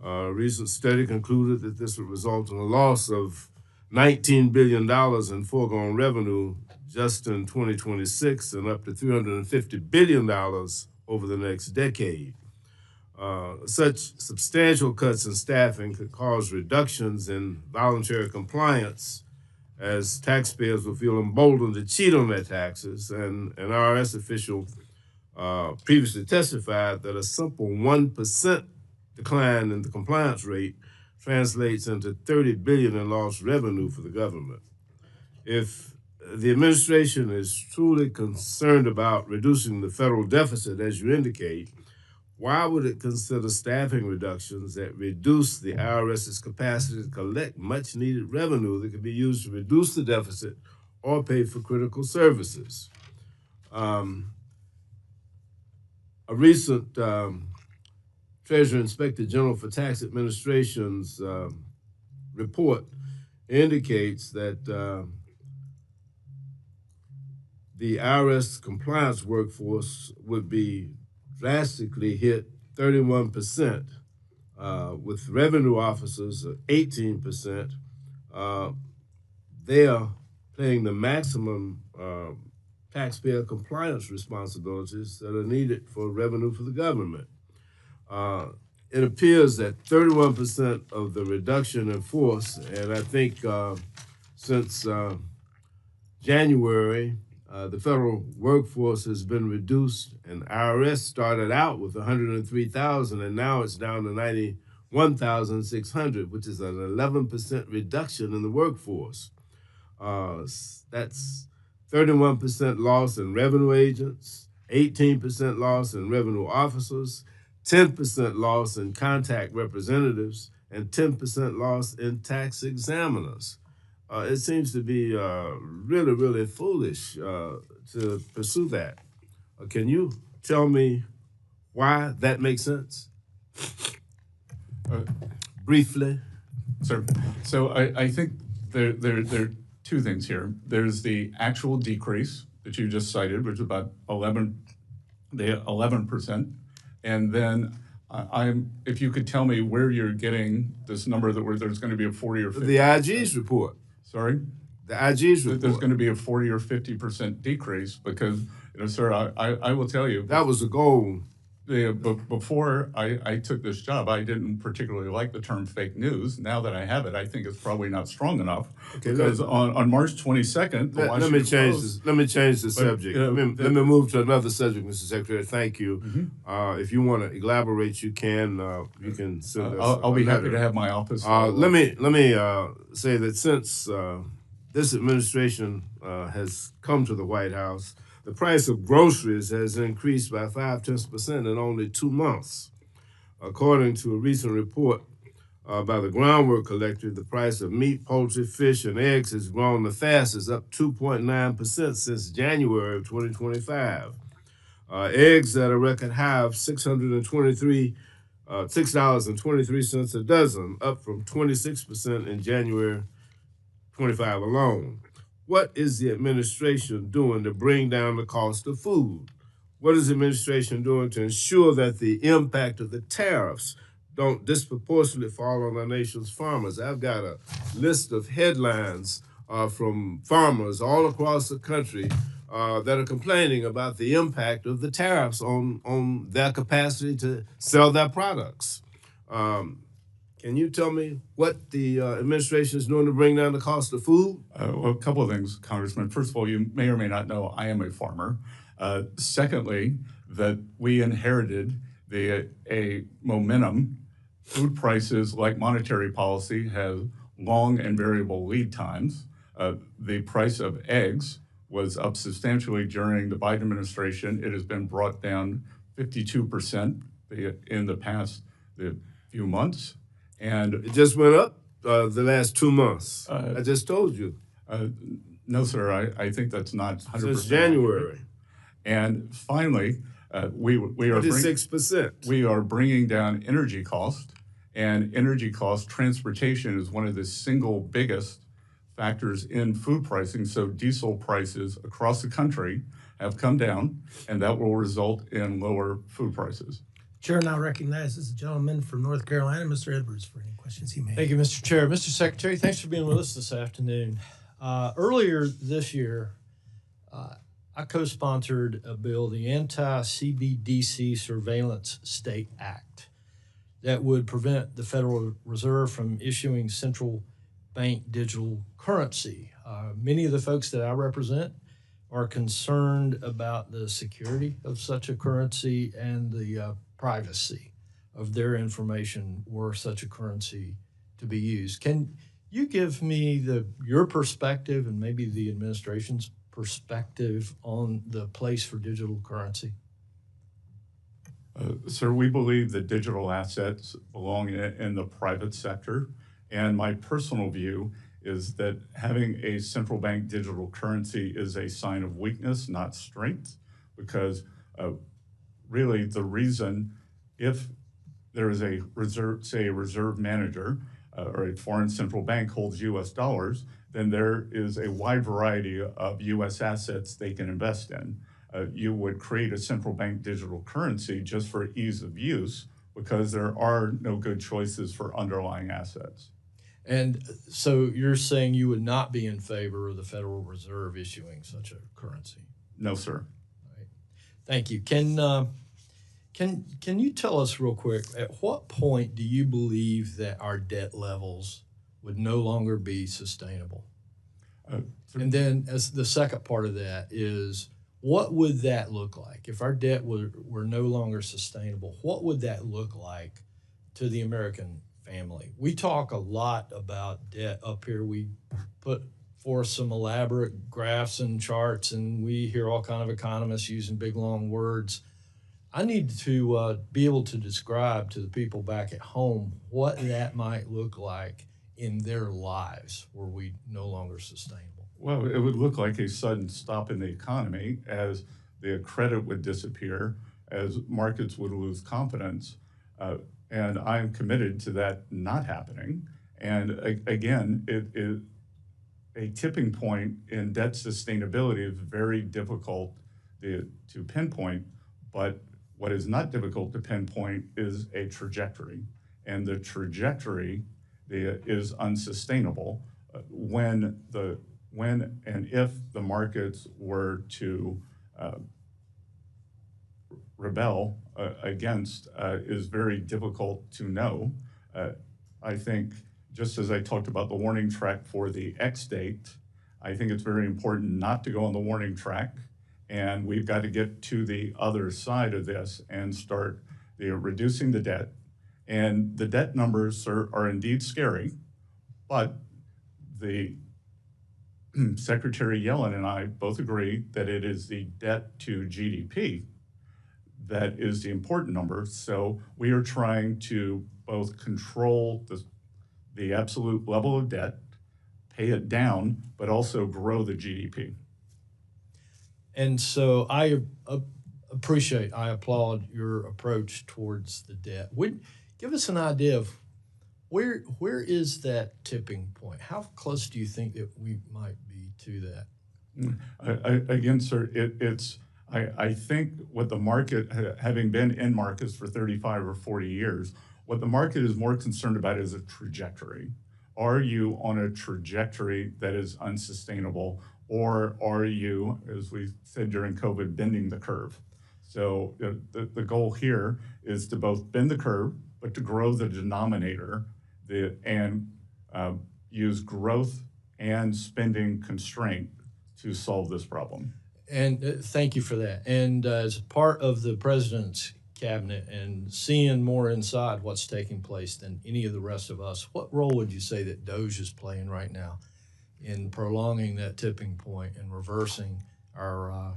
A recent study concluded that this would result in a loss of $19 billion in foregone revenue just in 2026 and up to $350 billion over the next decade. Such substantial cuts in staffing could cause reductions in voluntary compliance as taxpayers will feel emboldened to cheat on their taxes. And an IRS official previously testified that a simple 1% decline in the compliance rate translates into $30 billion in lost revenue for the government. If the administration is truly concerned about reducing the federal deficit, as you indicate, why would it consider staffing reductions that reduce the IRS's capacity to collect much-needed revenue that could be used to reduce the deficit or pay for critical services? A recent Treasury Inspector General for Tax Administration's report indicates that the IRS compliance workforce would be drastically hit 31%, with revenue officers 18%. They are paying the maximum taxpayer compliance responsibilities that are needed for revenue for the government. It appears that 31% of the reduction in force, and I think since January, the federal workforce has been reduced, and IRS started out with 103,000, and now it's down to 91,600, which is an 11% reduction in the workforce. That's 31% loss in revenue agents, 18% loss in revenue officers, 10% loss in contact representatives, and 10% loss in tax examiners. It seems to be really, really foolish to pursue that. Can you tell me why that makes sense? Briefly. Sir, so I think there are two things here. There's the actual decrease that you just cited, which is about 11%. And then if you could tell me where you're getting this number that there's going to be a 40 or 50. The IG's report. Sorry? The IG's report. There's going to be a 40 or 50% decrease because, sir, I will tell you. That was the goal. Before I took this job, I didn't particularly like the term fake news. Now that I have it, I think it's probably not strong enough. Okay, because on March 22nd, let me change the subject. Let me move to another subject, Mr. Secretary. Thank you. Mm-hmm. If you want to elaborate, you can. You can send us. I'll be happy to have my office. Let me say that since this administration has come to the White House, the price of groceries has increased by 0.5% in only 2 months. According to a recent report by the Groundwork Collective, the price of meat, poultry, fish, and eggs has grown the fastest, up 2.9% since January of 2025. Eggs at a record high of $6.23 a dozen, up from 26% in January 25 alone. What is the administration doing to bring down the cost of food? What is the administration doing to ensure that the impact of the tariffs don't disproportionately fall on our nation's farmers? I've got a list of headlines from farmers all across the country that are complaining about the impact of the tariffs on their capacity to sell their products. Can you tell me what the administration is doing to bring down the cost of food? Well, a couple of things, Congressman. First of all, you may or may not know I am a farmer. Secondly, that we inherited a momentum. Food prices, like monetary policy, have long and variable lead times. The price of eggs was up substantially during the Biden administration. It has been brought down 52% in the past few months. And it just went up the last 2 months. I just told you. No, sir. I think that's not 100%. Since January. And finally, we are 6%. We are bringing down energy cost, and energy cost. Transportation is one of the single biggest factors in food pricing. So diesel prices across the country have come down, and that will result in lower food prices. Chair now recognizes the gentleman from North Carolina, Mr. Edwards, for any questions he may have. Thank you, Mr. Chair. Mr. Secretary, thanks for being with us this afternoon. Earlier this year, I co-sponsored a bill, the Anti-CBDC Surveillance State Act, that would prevent the Federal Reserve from issuing central bank digital currency. Many of the folks that I represent are concerned about the security of such a currency and the privacy of their information were such a currency to be used. Can you give me your perspective and maybe the administration's perspective on the place for digital currency? Sir, we believe that digital assets belong in the private sector. And my personal view is that having a central bank digital currency is a sign of weakness, not strength, because really the reason if there is a reserve, say a reserve manager or a foreign central bank holds US dollars, then there is a wide variety of US assets they can invest in. You would create a central bank digital currency just for ease of use because there are no good choices for underlying assets. And so you're saying you would not be in favor of the Federal Reserve issuing such a currency? No, sir. Thank you. Can you tell us real quick, at what point do you believe that our debt levels would no longer be sustainable? And then as the second part of that is, what would that look like? If our debt were no longer sustainable, what would that look like to the American family? We talk a lot about debt up here. We put forth some elaborate graphs and charts, and we hear all kind of economists using big, long words. I need to be able to describe to the people back at home what that might look like in their lives were we no longer sustainable. Well, it would look like a sudden stop in the economy as the credit would disappear, as markets would lose confidence. And I'm committed to that not happening. And again, a tipping point in debt sustainability is very difficult to pinpoint, but what is not difficult to pinpoint is a trajectory. And the trajectory is unsustainable when and if the markets were to rebel against is very difficult to know. I think, just as I talked about the warning track for the X date, I think it's very important not to go on the warning track, and we've got to get to the other side of this and start reducing the debt. And the debt numbers are indeed scary, but the Secretary Yellen and I both agree that it is the debt to GDP that is the important number. So we are trying to both control the absolute level of debt, pay it down, but also grow the GDP. And so I applaud your approach towards the debt. Give us an idea of where is that tipping point? How close do you think that we might be to that? Again, sir, I think what the market, having been in markets for 35 or 40 years, what the market is more concerned about is a trajectory. Are you on a trajectory that is unsustainable, or are you, as we said during COVID, bending the curve? So the goal here is to both bend the curve, but to grow the denominator and use growth and spending constraint to solve this problem. And thank you for that. And as part of the president's cabinet and seeing more inside what's taking place than any of the rest of us, what role would you say that DOGE is playing right now in prolonging that tipping point and reversing our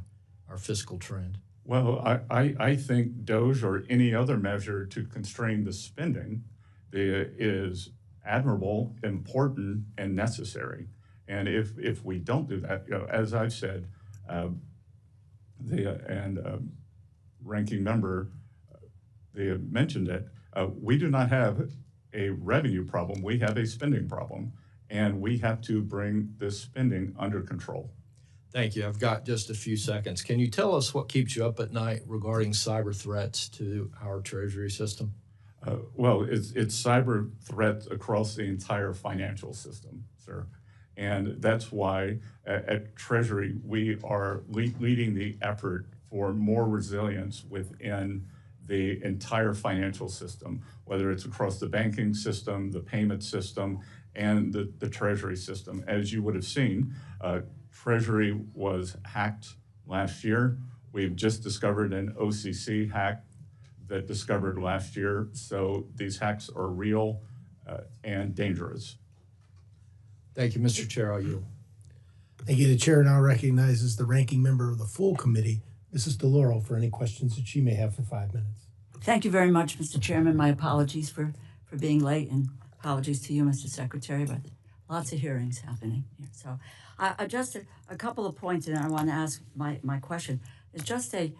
fiscal trend? Well, I think DOGE or any other measure to constrain the spending is admirable, important, and necessary. And if we don't do that, as I've said, ranking member, they have mentioned it, we do not have a revenue problem, we have a spending problem, and we have to bring this spending under control. Thank you. I've got just a few seconds. Can you tell us what keeps you up at night regarding cyber threats to our Treasury system? Well, it's cyber threats across the entire financial system, sir. And that's why at Treasury, we are leading the effort for more resilience within the entire financial system, whether it's across the banking system, the payment system, and the Treasury system. As you would have seen, Treasury was hacked last year. We've just discovered an OCC hack that discovered last year. So these hacks are real and dangerous. Thank you, Mr. Chair. I'll yield. Thank you. The chair now recognizes the ranking member of the full committee, Mrs. DeLauro, for any questions that she may have for 5 minutes. Thank you very much, Mr. Chairman. My apologies for being late, and apologies to you, Mr. Secretary, but lots of hearings happening here. So I just a couple of points, and I want to ask my question. It's just a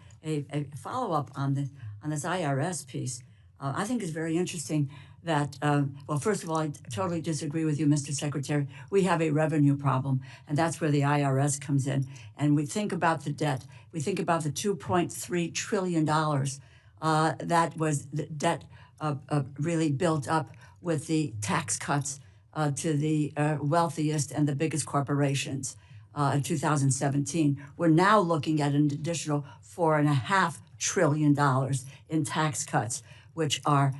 follow-up on this IRS piece. I think it's very interesting that, well, first of all, I totally disagree with you, Mr. Secretary. We have a revenue problem, and that's where the IRS comes in. And we think about the debt. We think about the $2.3 trillion that was the debt really built up with the tax cuts to the wealthiest and the biggest corporations in 2017. We're now looking at an additional $4.5 trillion in tax cuts, which are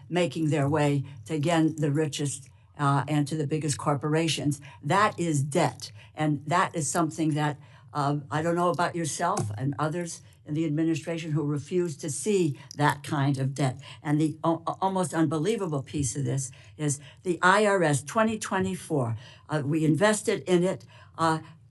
making their way to, again, the richest and to the biggest corporations. That is debt. And that is something that I don't know about yourself and others in the administration who refuse to see that kind of debt. And the almost unbelievable piece of this is the IRS 2024. We invested in it,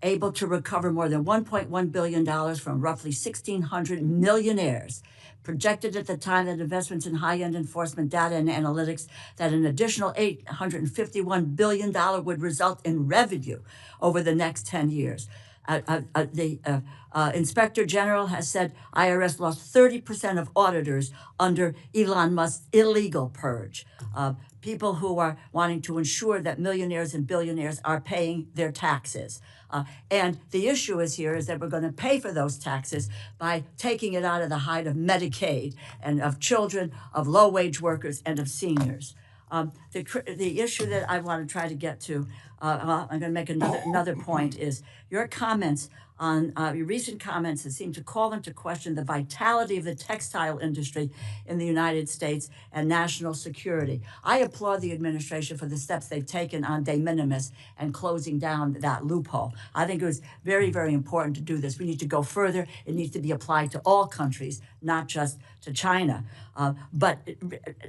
able to recover more than $1.1 billion from roughly 1,600 millionaires. Projected at the time that investments in high-end enforcement data and analytics that an additional $851 billion would result in revenue over the next 10 years. The Inspector General has said IRS lost 30% of auditors under Elon Musk's illegal purge. People who are wanting to ensure that millionaires and billionaires are paying their taxes. And the issue is that we're going to pay for those taxes by taking it out of the hide of Medicaid and of children, of low-wage workers, and of seniors. The issue that I want to try to get to, I'm going to make another point, is your comments on your recent comments that seem to call into question the vitality of the textile industry in the United States and national security. I applaud the administration for the steps they've taken on de minimis and closing down that loophole. I think it was very, very important to do this. We need to go further. It needs to be applied to all countries, not just to China. But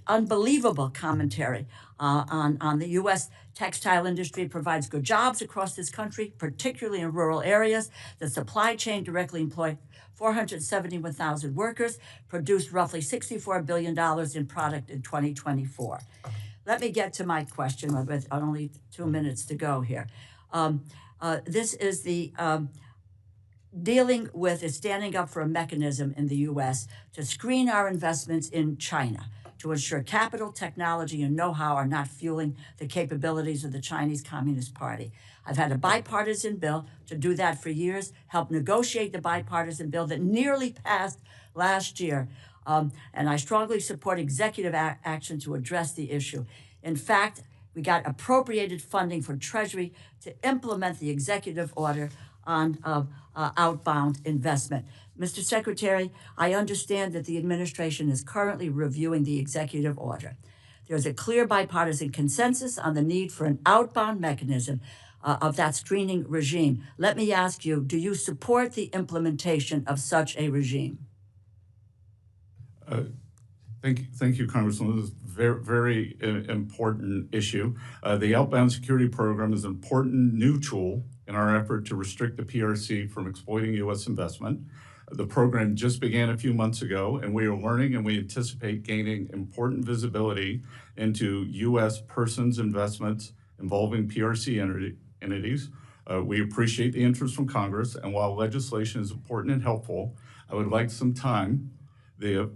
unbelievable commentary on the U.S. textile industry provides good jobs across this country, particularly in rural areas. The supply chain directly employed 471,000 workers, produced roughly $64 billion in product in 2024. Let me get to my question with only 2 minutes to go here. This is the dealing with is standing up for a mechanism in the U.S. to screen our investments in China, to ensure capital, technology, and know-how are not fueling the capabilities of the Chinese Communist Party. I've had a bipartisan bill to do that for years, helped negotiate the bipartisan bill that nearly passed last year, and I strongly support executive action to address the issue. In fact, we got appropriated funding for Treasury to implement the executive order on outbound investment. Mr. Secretary, I understand that the administration is currently reviewing the executive order. There's a clear bipartisan consensus on the need for an outbound mechanism of that screening regime. Let me ask you, do you support the implementation of such a regime? Thank you, Congresswoman. This is a very important issue. The Outbound Security Program is an important new tool in our effort to restrict the PRC from exploiting U.S. investment. The program just began a few months ago, and we are learning and we anticipate gaining important visibility into U.S. persons' investments involving PRC entities. We appreciate the interest from Congress, and while legislation is important and helpful, I would like some time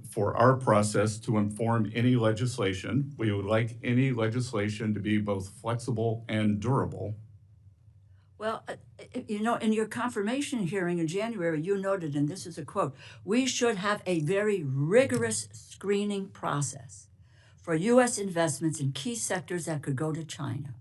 for our process to inform any legislation. We would like any legislation to be both flexible and durable. Well, you know, in your confirmation hearing in January, you noted, and this is a quote, "We should have a very rigorous screening process for U.S. investments in key sectors that could go to China."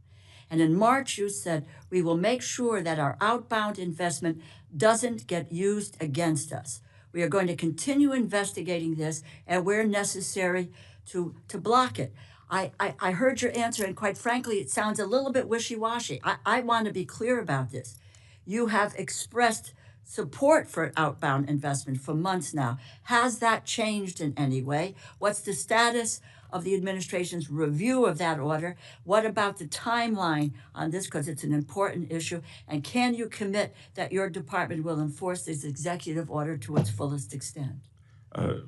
And in March, you said, "We will make sure that our outbound investment doesn't get used against us. We are going to continue investigating this and where necessary to block it." I heard your answer, and quite frankly, it sounds a little bit wishy-washy. I want to be clear about this. You have expressed support for outbound investment for months now. Has that changed in any way? What's the status of the administration's review of that order? What about the timeline on this, because it's an important issue? And can you commit that your department will enforce this executive order to its fullest extent? I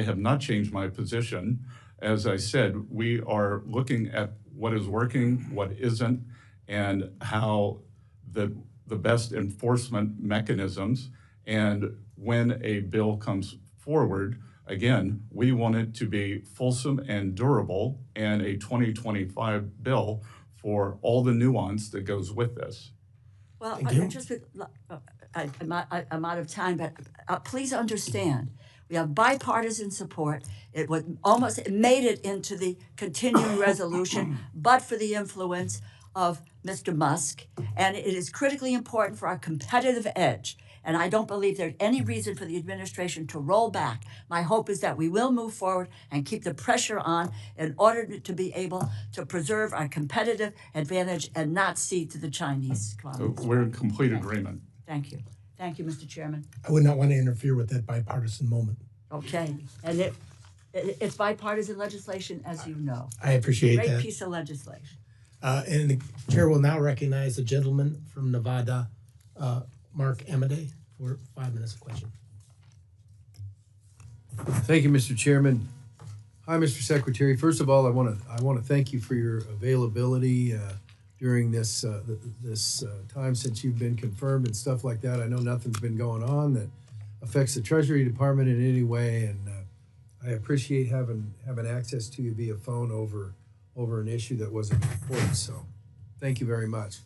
have not changed my position. As I said, we are looking at what is working, what isn't, and how the best enforcement mechanisms. And when a bill comes forward, Again, we want it to be fulsome and durable and a 2025 bill for all the nuance that goes with this. Well, Thank you. I'm out of time, but please understand, we have bipartisan support. It made it into the continuing resolution, but for the influence of Mr. Musk, and it is critically important for our competitive edge. And I don't believe there's any reason for the administration to roll back. My hope is that we will move forward and keep the pressure on in order to be able to preserve our competitive advantage and not cede to the Chinese economy. We're in complete agreement. Thank you. Thank you, Mr. Chairman. I would not want to interfere with that bipartisan moment. Okay. And it's bipartisan legislation, as you know. I appreciate Great that. piece of legislation. And the chair will now recognize the gentleman from Nevada, Mark Amade, for 5 minutes of question. Thank you, Mr. Chairman. Hi, Mr. Secretary. First of all, I want to thank you for your availability during this time since you've been confirmed and stuff like that. I know nothing's been going on that affects the Treasury Department in any way, and I appreciate having access to you via phone over an issue that wasn't important. So, thank you very much.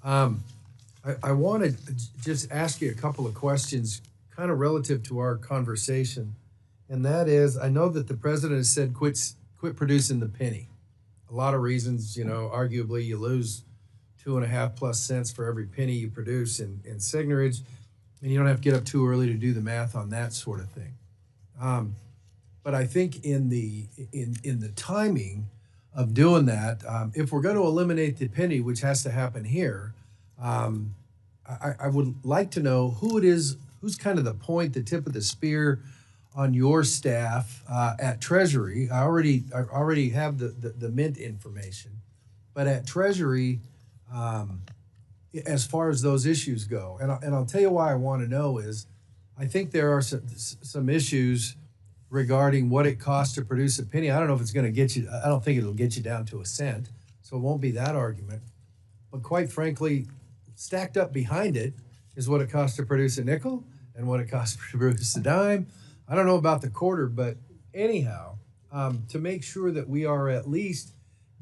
I want to just ask you a couple of questions, kind of relative to our conversation, and that is, I know that the president has said quit producing the penny. A lot of reasons, arguably you lose 2.5+ cents for every penny you produce in signerage, and you don't have to get up too early to do the math on that sort of thing. But I think in the timing of doing that, if we're going to eliminate the penny, which has to happen here, I would like to know who it is, who's kind of the tip of the spear on your staff at Treasury. I already have the Mint information, but at Treasury, as far as those issues go, and I'll tell you why I want to know is, I think there are some issues regarding what it costs to produce a penny. I don't know if it's going to get you. I don't think it'll get you down to a cent, so it won't be that argument. But quite frankly, stacked up behind it is what it costs to produce a nickel and what it costs to produce a dime. I don't know about the quarter, but anyhow, to make sure that we are at least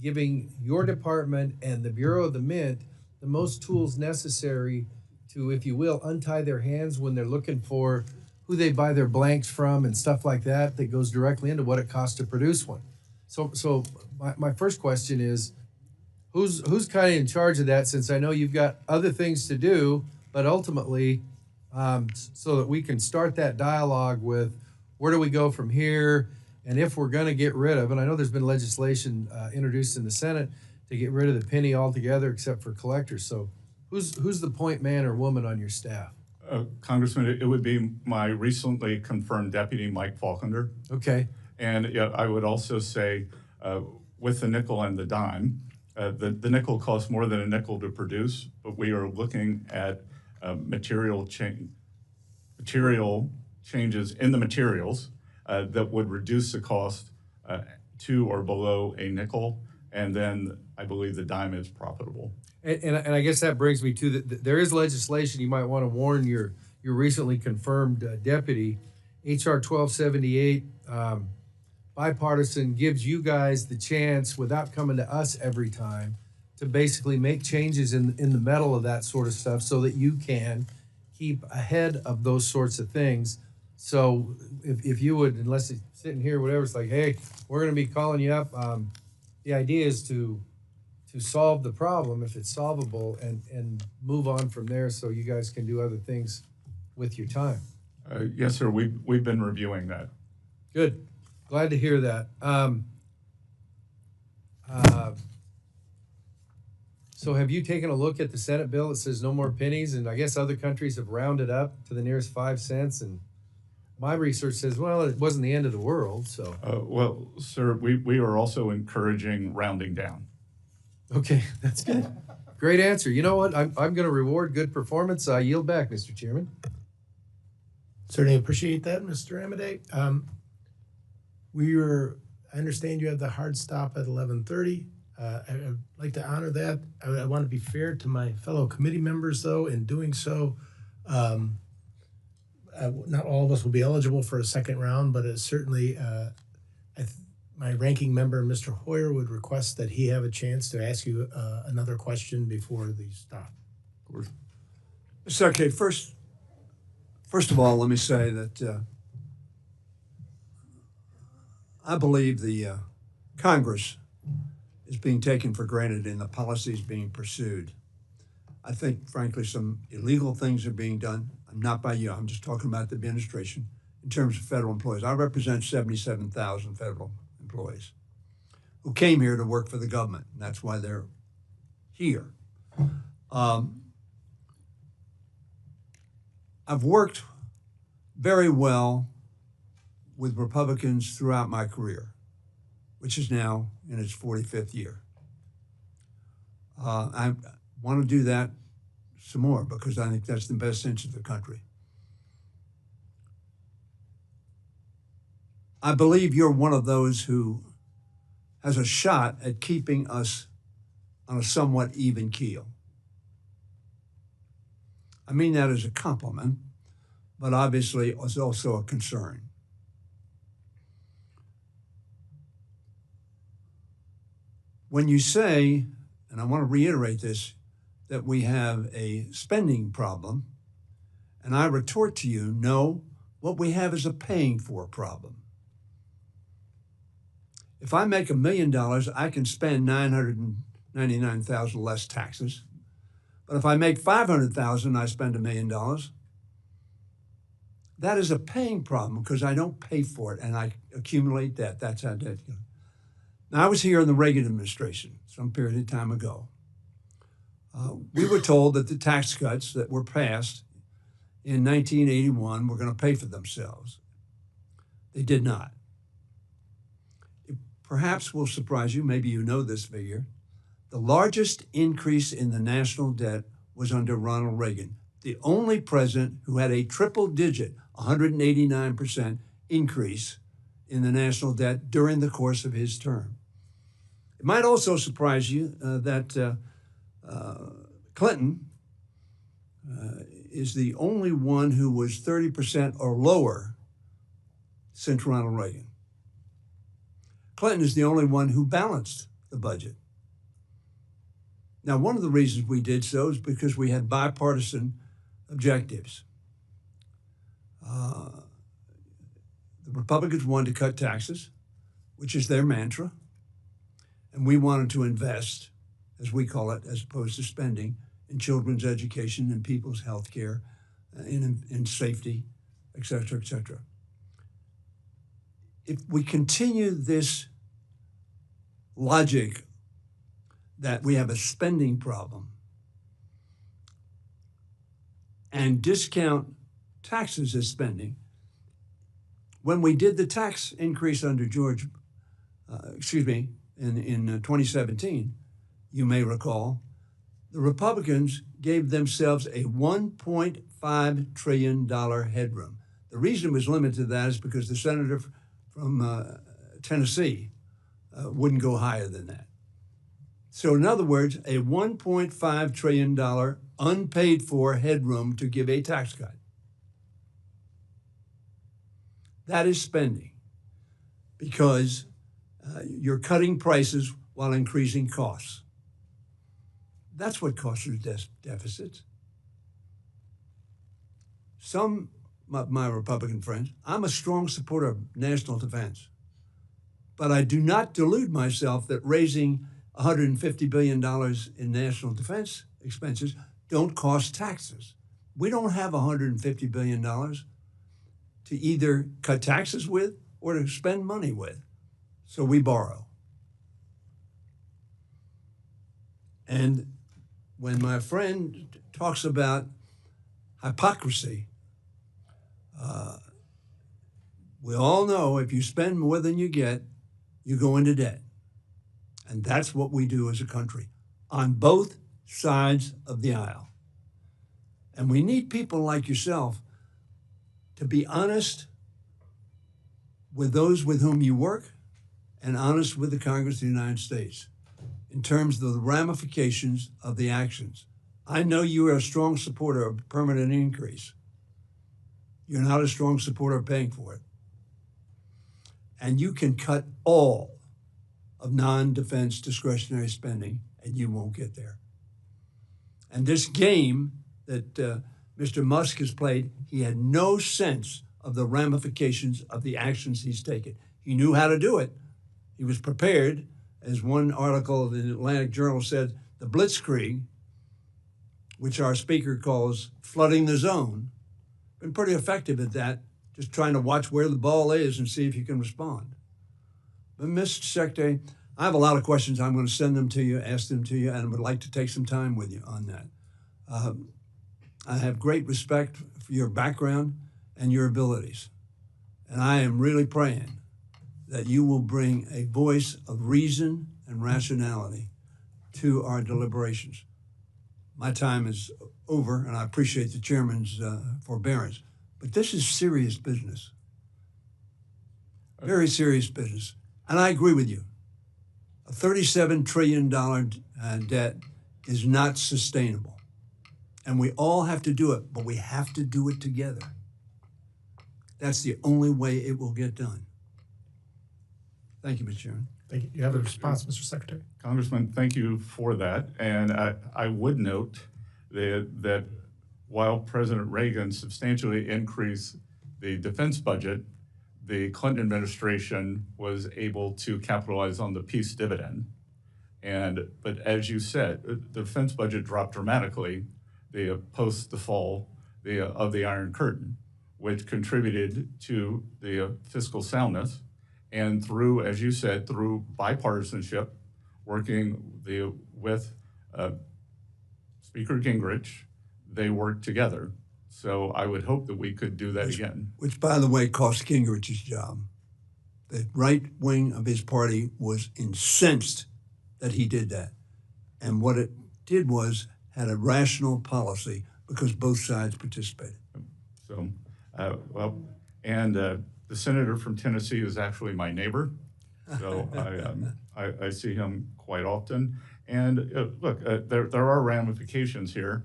giving your department and the Bureau of the Mint the most tools necessary to, if you will, untie their hands when they're looking for who they buy their blanks from and stuff like that, that goes directly into what it costs to produce one. So my first question is, who's kind of in charge of that, since I know you've got other things to do, but ultimately, so that we can start that dialogue with where do we go from here, and if we're going to get rid of, and I know there's been legislation introduced in the Senate to get rid of the penny altogether except for collectors. So who's the point man or woman on your staff? Congressman, it would be my recently confirmed deputy, Mike Faulkner. Okay. And I would also say, with the nickel and the dime, the nickel costs more than a nickel to produce, but we are looking at material changes in the materials that would reduce the cost to or below a nickel, and then I believe the dime is profitable. And I guess that brings me to there is legislation you might want to warn your recently confirmed deputy. H.R. 1278, bipartisan, gives you guys the chance, without coming to us every time, to basically make changes in the metal of that sort of stuff so that you can keep ahead of those sorts of things. So if you would, unless it's sitting here, whatever, it's like, hey, we're going to be calling you up. The idea is to solve the problem, if it's solvable, and move on from there so you guys can do other things with your time. Yes, sir. We've been reviewing that. Good. Glad to hear that. So have you taken a look at the Senate bill that says no more pennies? And I guess other countries have rounded up to the nearest 5 cents. And my research says, well, it wasn't the end of the world. So well, sir, we are also encouraging rounding down. Okay, that's good. Great answer. You know what? I'm going to reward good performance. I yield back, Mr. Chairman. Certainly appreciate that, Mr. Amade. I understand you have the hard stop at 11:30. I'd like to honor that. I want to be fair to my fellow committee members, though, in doing so. not all of us will be eligible for a second round, but it's certainly my ranking member, Mr. Hoyer, would request that he have a chance to ask you another question before the stop. Mr. Secretary, first of all, let me say that I believe the Congress is being taken for granted in the policies being pursued. I think, frankly, some illegal things are being done, not by you, I'm just talking about the administration, in terms of federal employees. I represent 77,000 federal employees who came here to work for the government, and that's why they're here. I've worked very well with Republicans throughout my career, which is now in its 45th year. I want to do that some more because I think that's the best interest of the country. I believe you're one of those who has a shot at keeping us on a somewhat even keel. I mean that as a compliment, but obviously it's also a concern. When you say, and I want to reiterate this, that we have a spending problem, and I retort to you, no, what we have is a paying for problem. If I make $1 million, I can spend $999,000 less taxes. But if I make $500,000, I spend $1 million. That is a paying problem because I don't pay for it and I accumulate debt. That's how debt goes. Now, I was here in the Reagan administration some period of time ago. We were told that the tax cuts that were passed in 1981 were going to pay for themselves. They did not. It perhaps will surprise you, maybe you know this figure. The largest increase in the national debt was under Ronald Reagan, the only president who had a triple-digit, 189% increase in the national debt during the course of his term. It might also surprise you that Clinton is the only one who was 30% or lower since Ronald Reagan. Clinton is the only one who balanced the budget. Now, one of the reasons we did so is because we had bipartisan objectives. The Republicans wanted to cut taxes, which is their mantra, and we wanted to invest, as we call it, as opposed to spending, in children's education and people's health care, in safety, et cetera, et cetera. If we continue this logic that we have a spending problem and discount taxes as spending, when we did the tax increase under in 2017, you may recall, the Republicans gave themselves a $1.5 trillion headroom. The reason it was limited to that is because the senator from Tennessee wouldn't go higher than that. So in other words, a $1.5 trillion unpaid for headroom to give a tax cut. That is spending because you're cutting prices while increasing costs. That's what causes deficits. Some of my Republican friends, I'm a strong supporter of national defense, but I do not delude myself that raising $150 billion in national defense expenses don't cost taxes. We don't have $150 billion to either cut taxes with or to spend money with. So we borrow. And when my friend talks about hypocrisy, we all know if you spend more than you get, you go into debt. And that's what we do as a country on both sides of the aisle. And we need people like yourself to be honest with those with whom you work and honest with the Congress of the United States in terms of the ramifications of the actions. I know you are a strong supporter of permanent increase. You're not a strong supporter of paying for it. And you can cut all of non-defense discretionary spending, and you won't get there. And this game that Mr. Musk has played, he had no sense of the ramifications of the actions he's taken. He knew how to do it. He was prepared. As one article in the Atlantic Journal said, the blitzkrieg, which our speaker calls flooding the zone, been pretty effective at that, just trying to watch where the ball is and see if you can respond. But Mr. Secretary, I have a lot of questions. I'm going to send them to you, ask them to you, and I would like to take some time with you on that. I have great respect for your background and your abilities. And I am really praying that you will bring a voice of reason and rationality to our deliberations. My time is over, and I appreciate the chairman's forbearance. But this is serious business. Very serious business. And I agree with you. A $37 trillion debt is not sustainable. And we all have to do it, but we have to do it together. That's the only way it will get done. Thank you, Mr. Chairman. Thank you. You have a response, Mr. Secretary? Congressman, thank you for that. And I would note that while President Reagan substantially increased the defense budget, the Clinton administration was able to capitalize on the peace dividend. But as you said, the defense budget dropped dramatically post the fall of the Iron Curtain, which contributed to the fiscal soundness. And through, as you said, through bipartisanship, working with Speaker Gingrich, they worked together. So I would hope that we could do that again. Which, by the way, cost Gingrich's job. The right wing of his party was incensed that he did that. And what it did was had a rational policy because both sides participated. So, the senator from Tennessee is actually my neighbor. So I see him quite often. And look, there are ramifications here.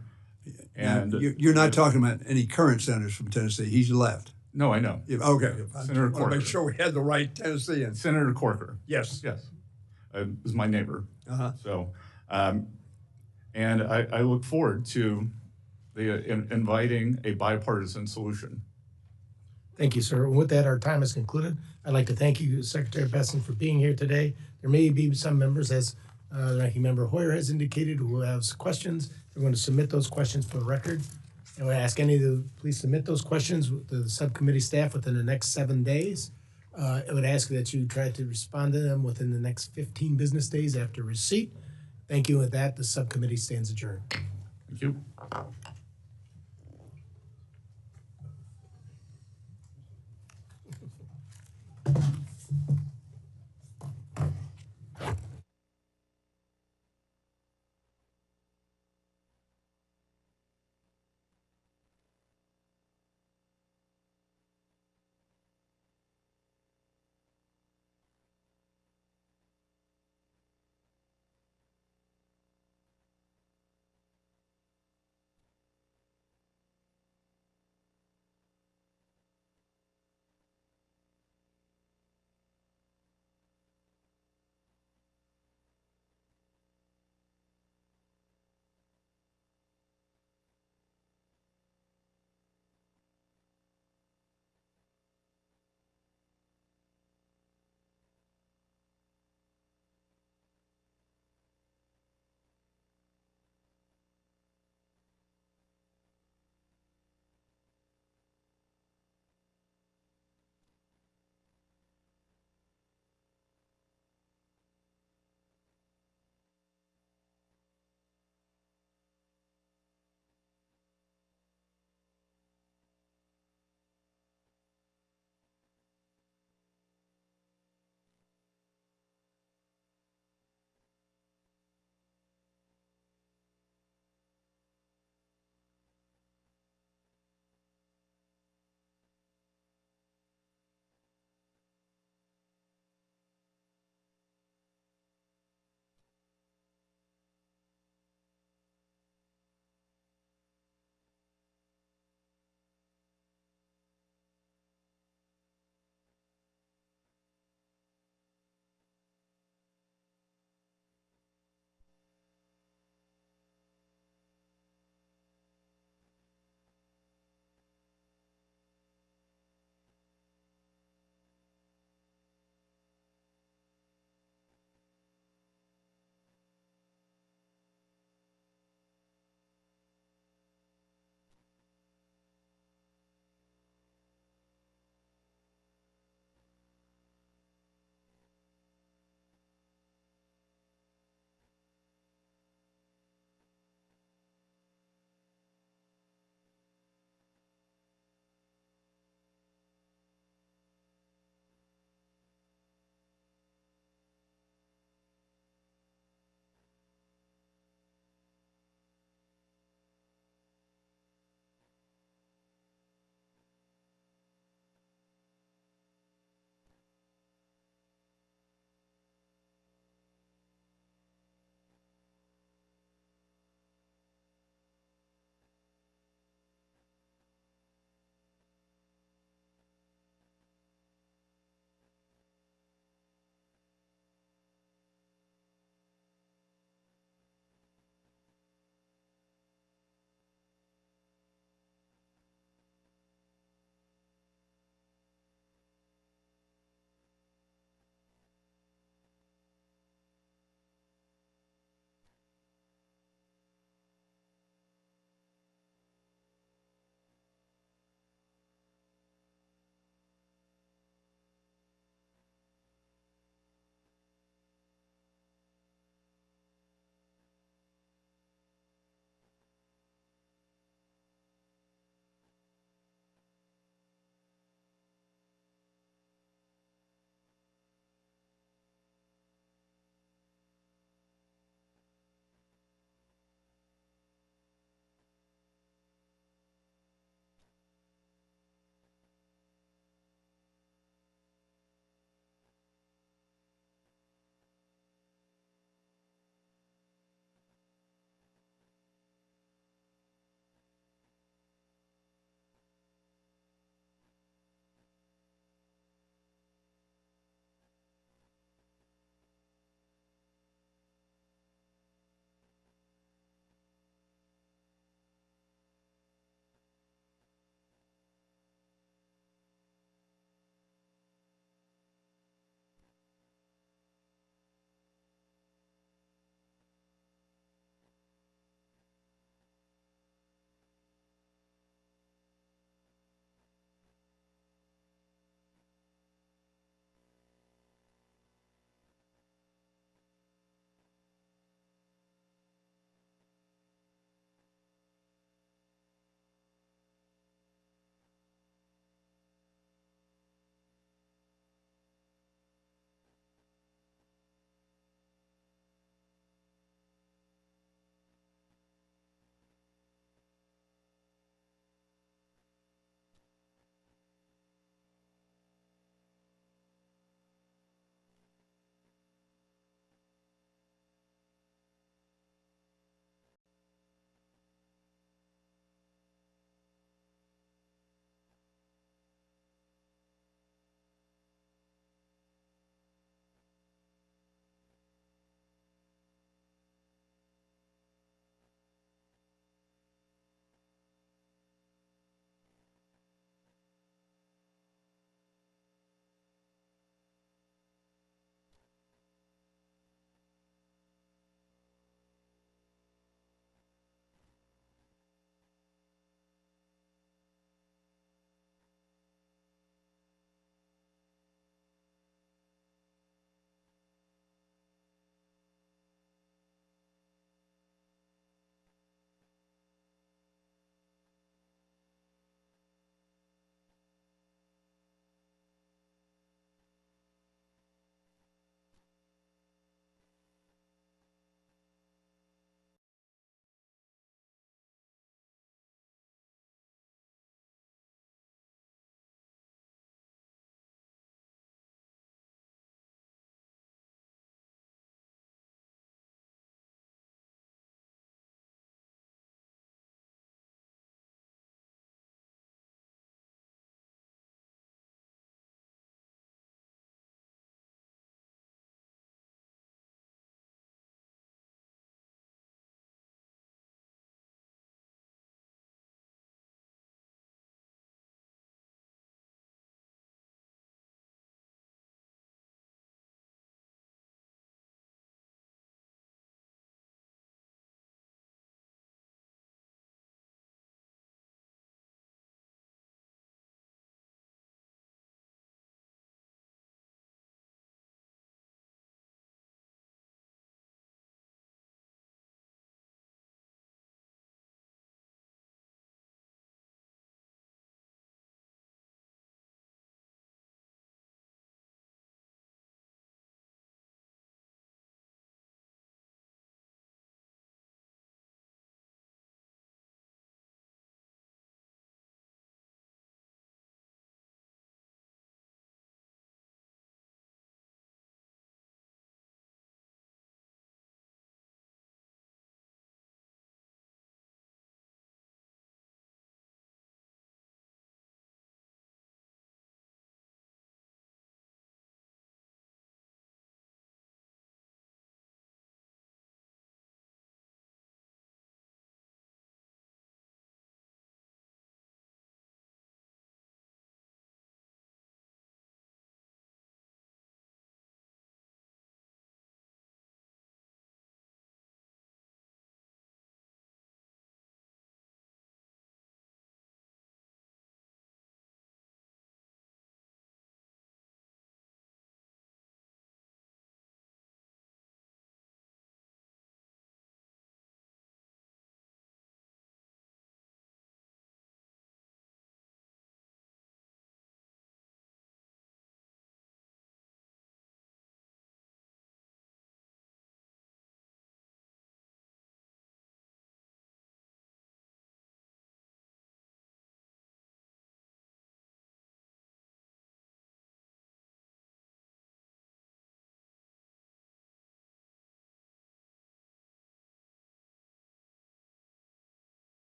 And you're not talking about any current senators from Tennessee. He's left. No, I know. Yeah, okay. Senator I want to make Corker. sure we had the right Tennessean. Senator Corker. Yes. Yes. Is my neighbor. Uh-huh. So, and I look forward to inviting a bipartisan solution. Thank you, sir. And with that, our time is concluded. I'd like to thank you, Secretary Bessent, for being here today. There may be some members, as Ranking Member Hoyer has indicated, who have questions. They're going to submit those questions for the record. And we ask any of the, please submit those questions to the subcommittee staff within the next 7 days. I would ask that you try to respond to them within the next 15 business days after receipt. Thank you. With that, the subcommittee stands adjourned. Thank you.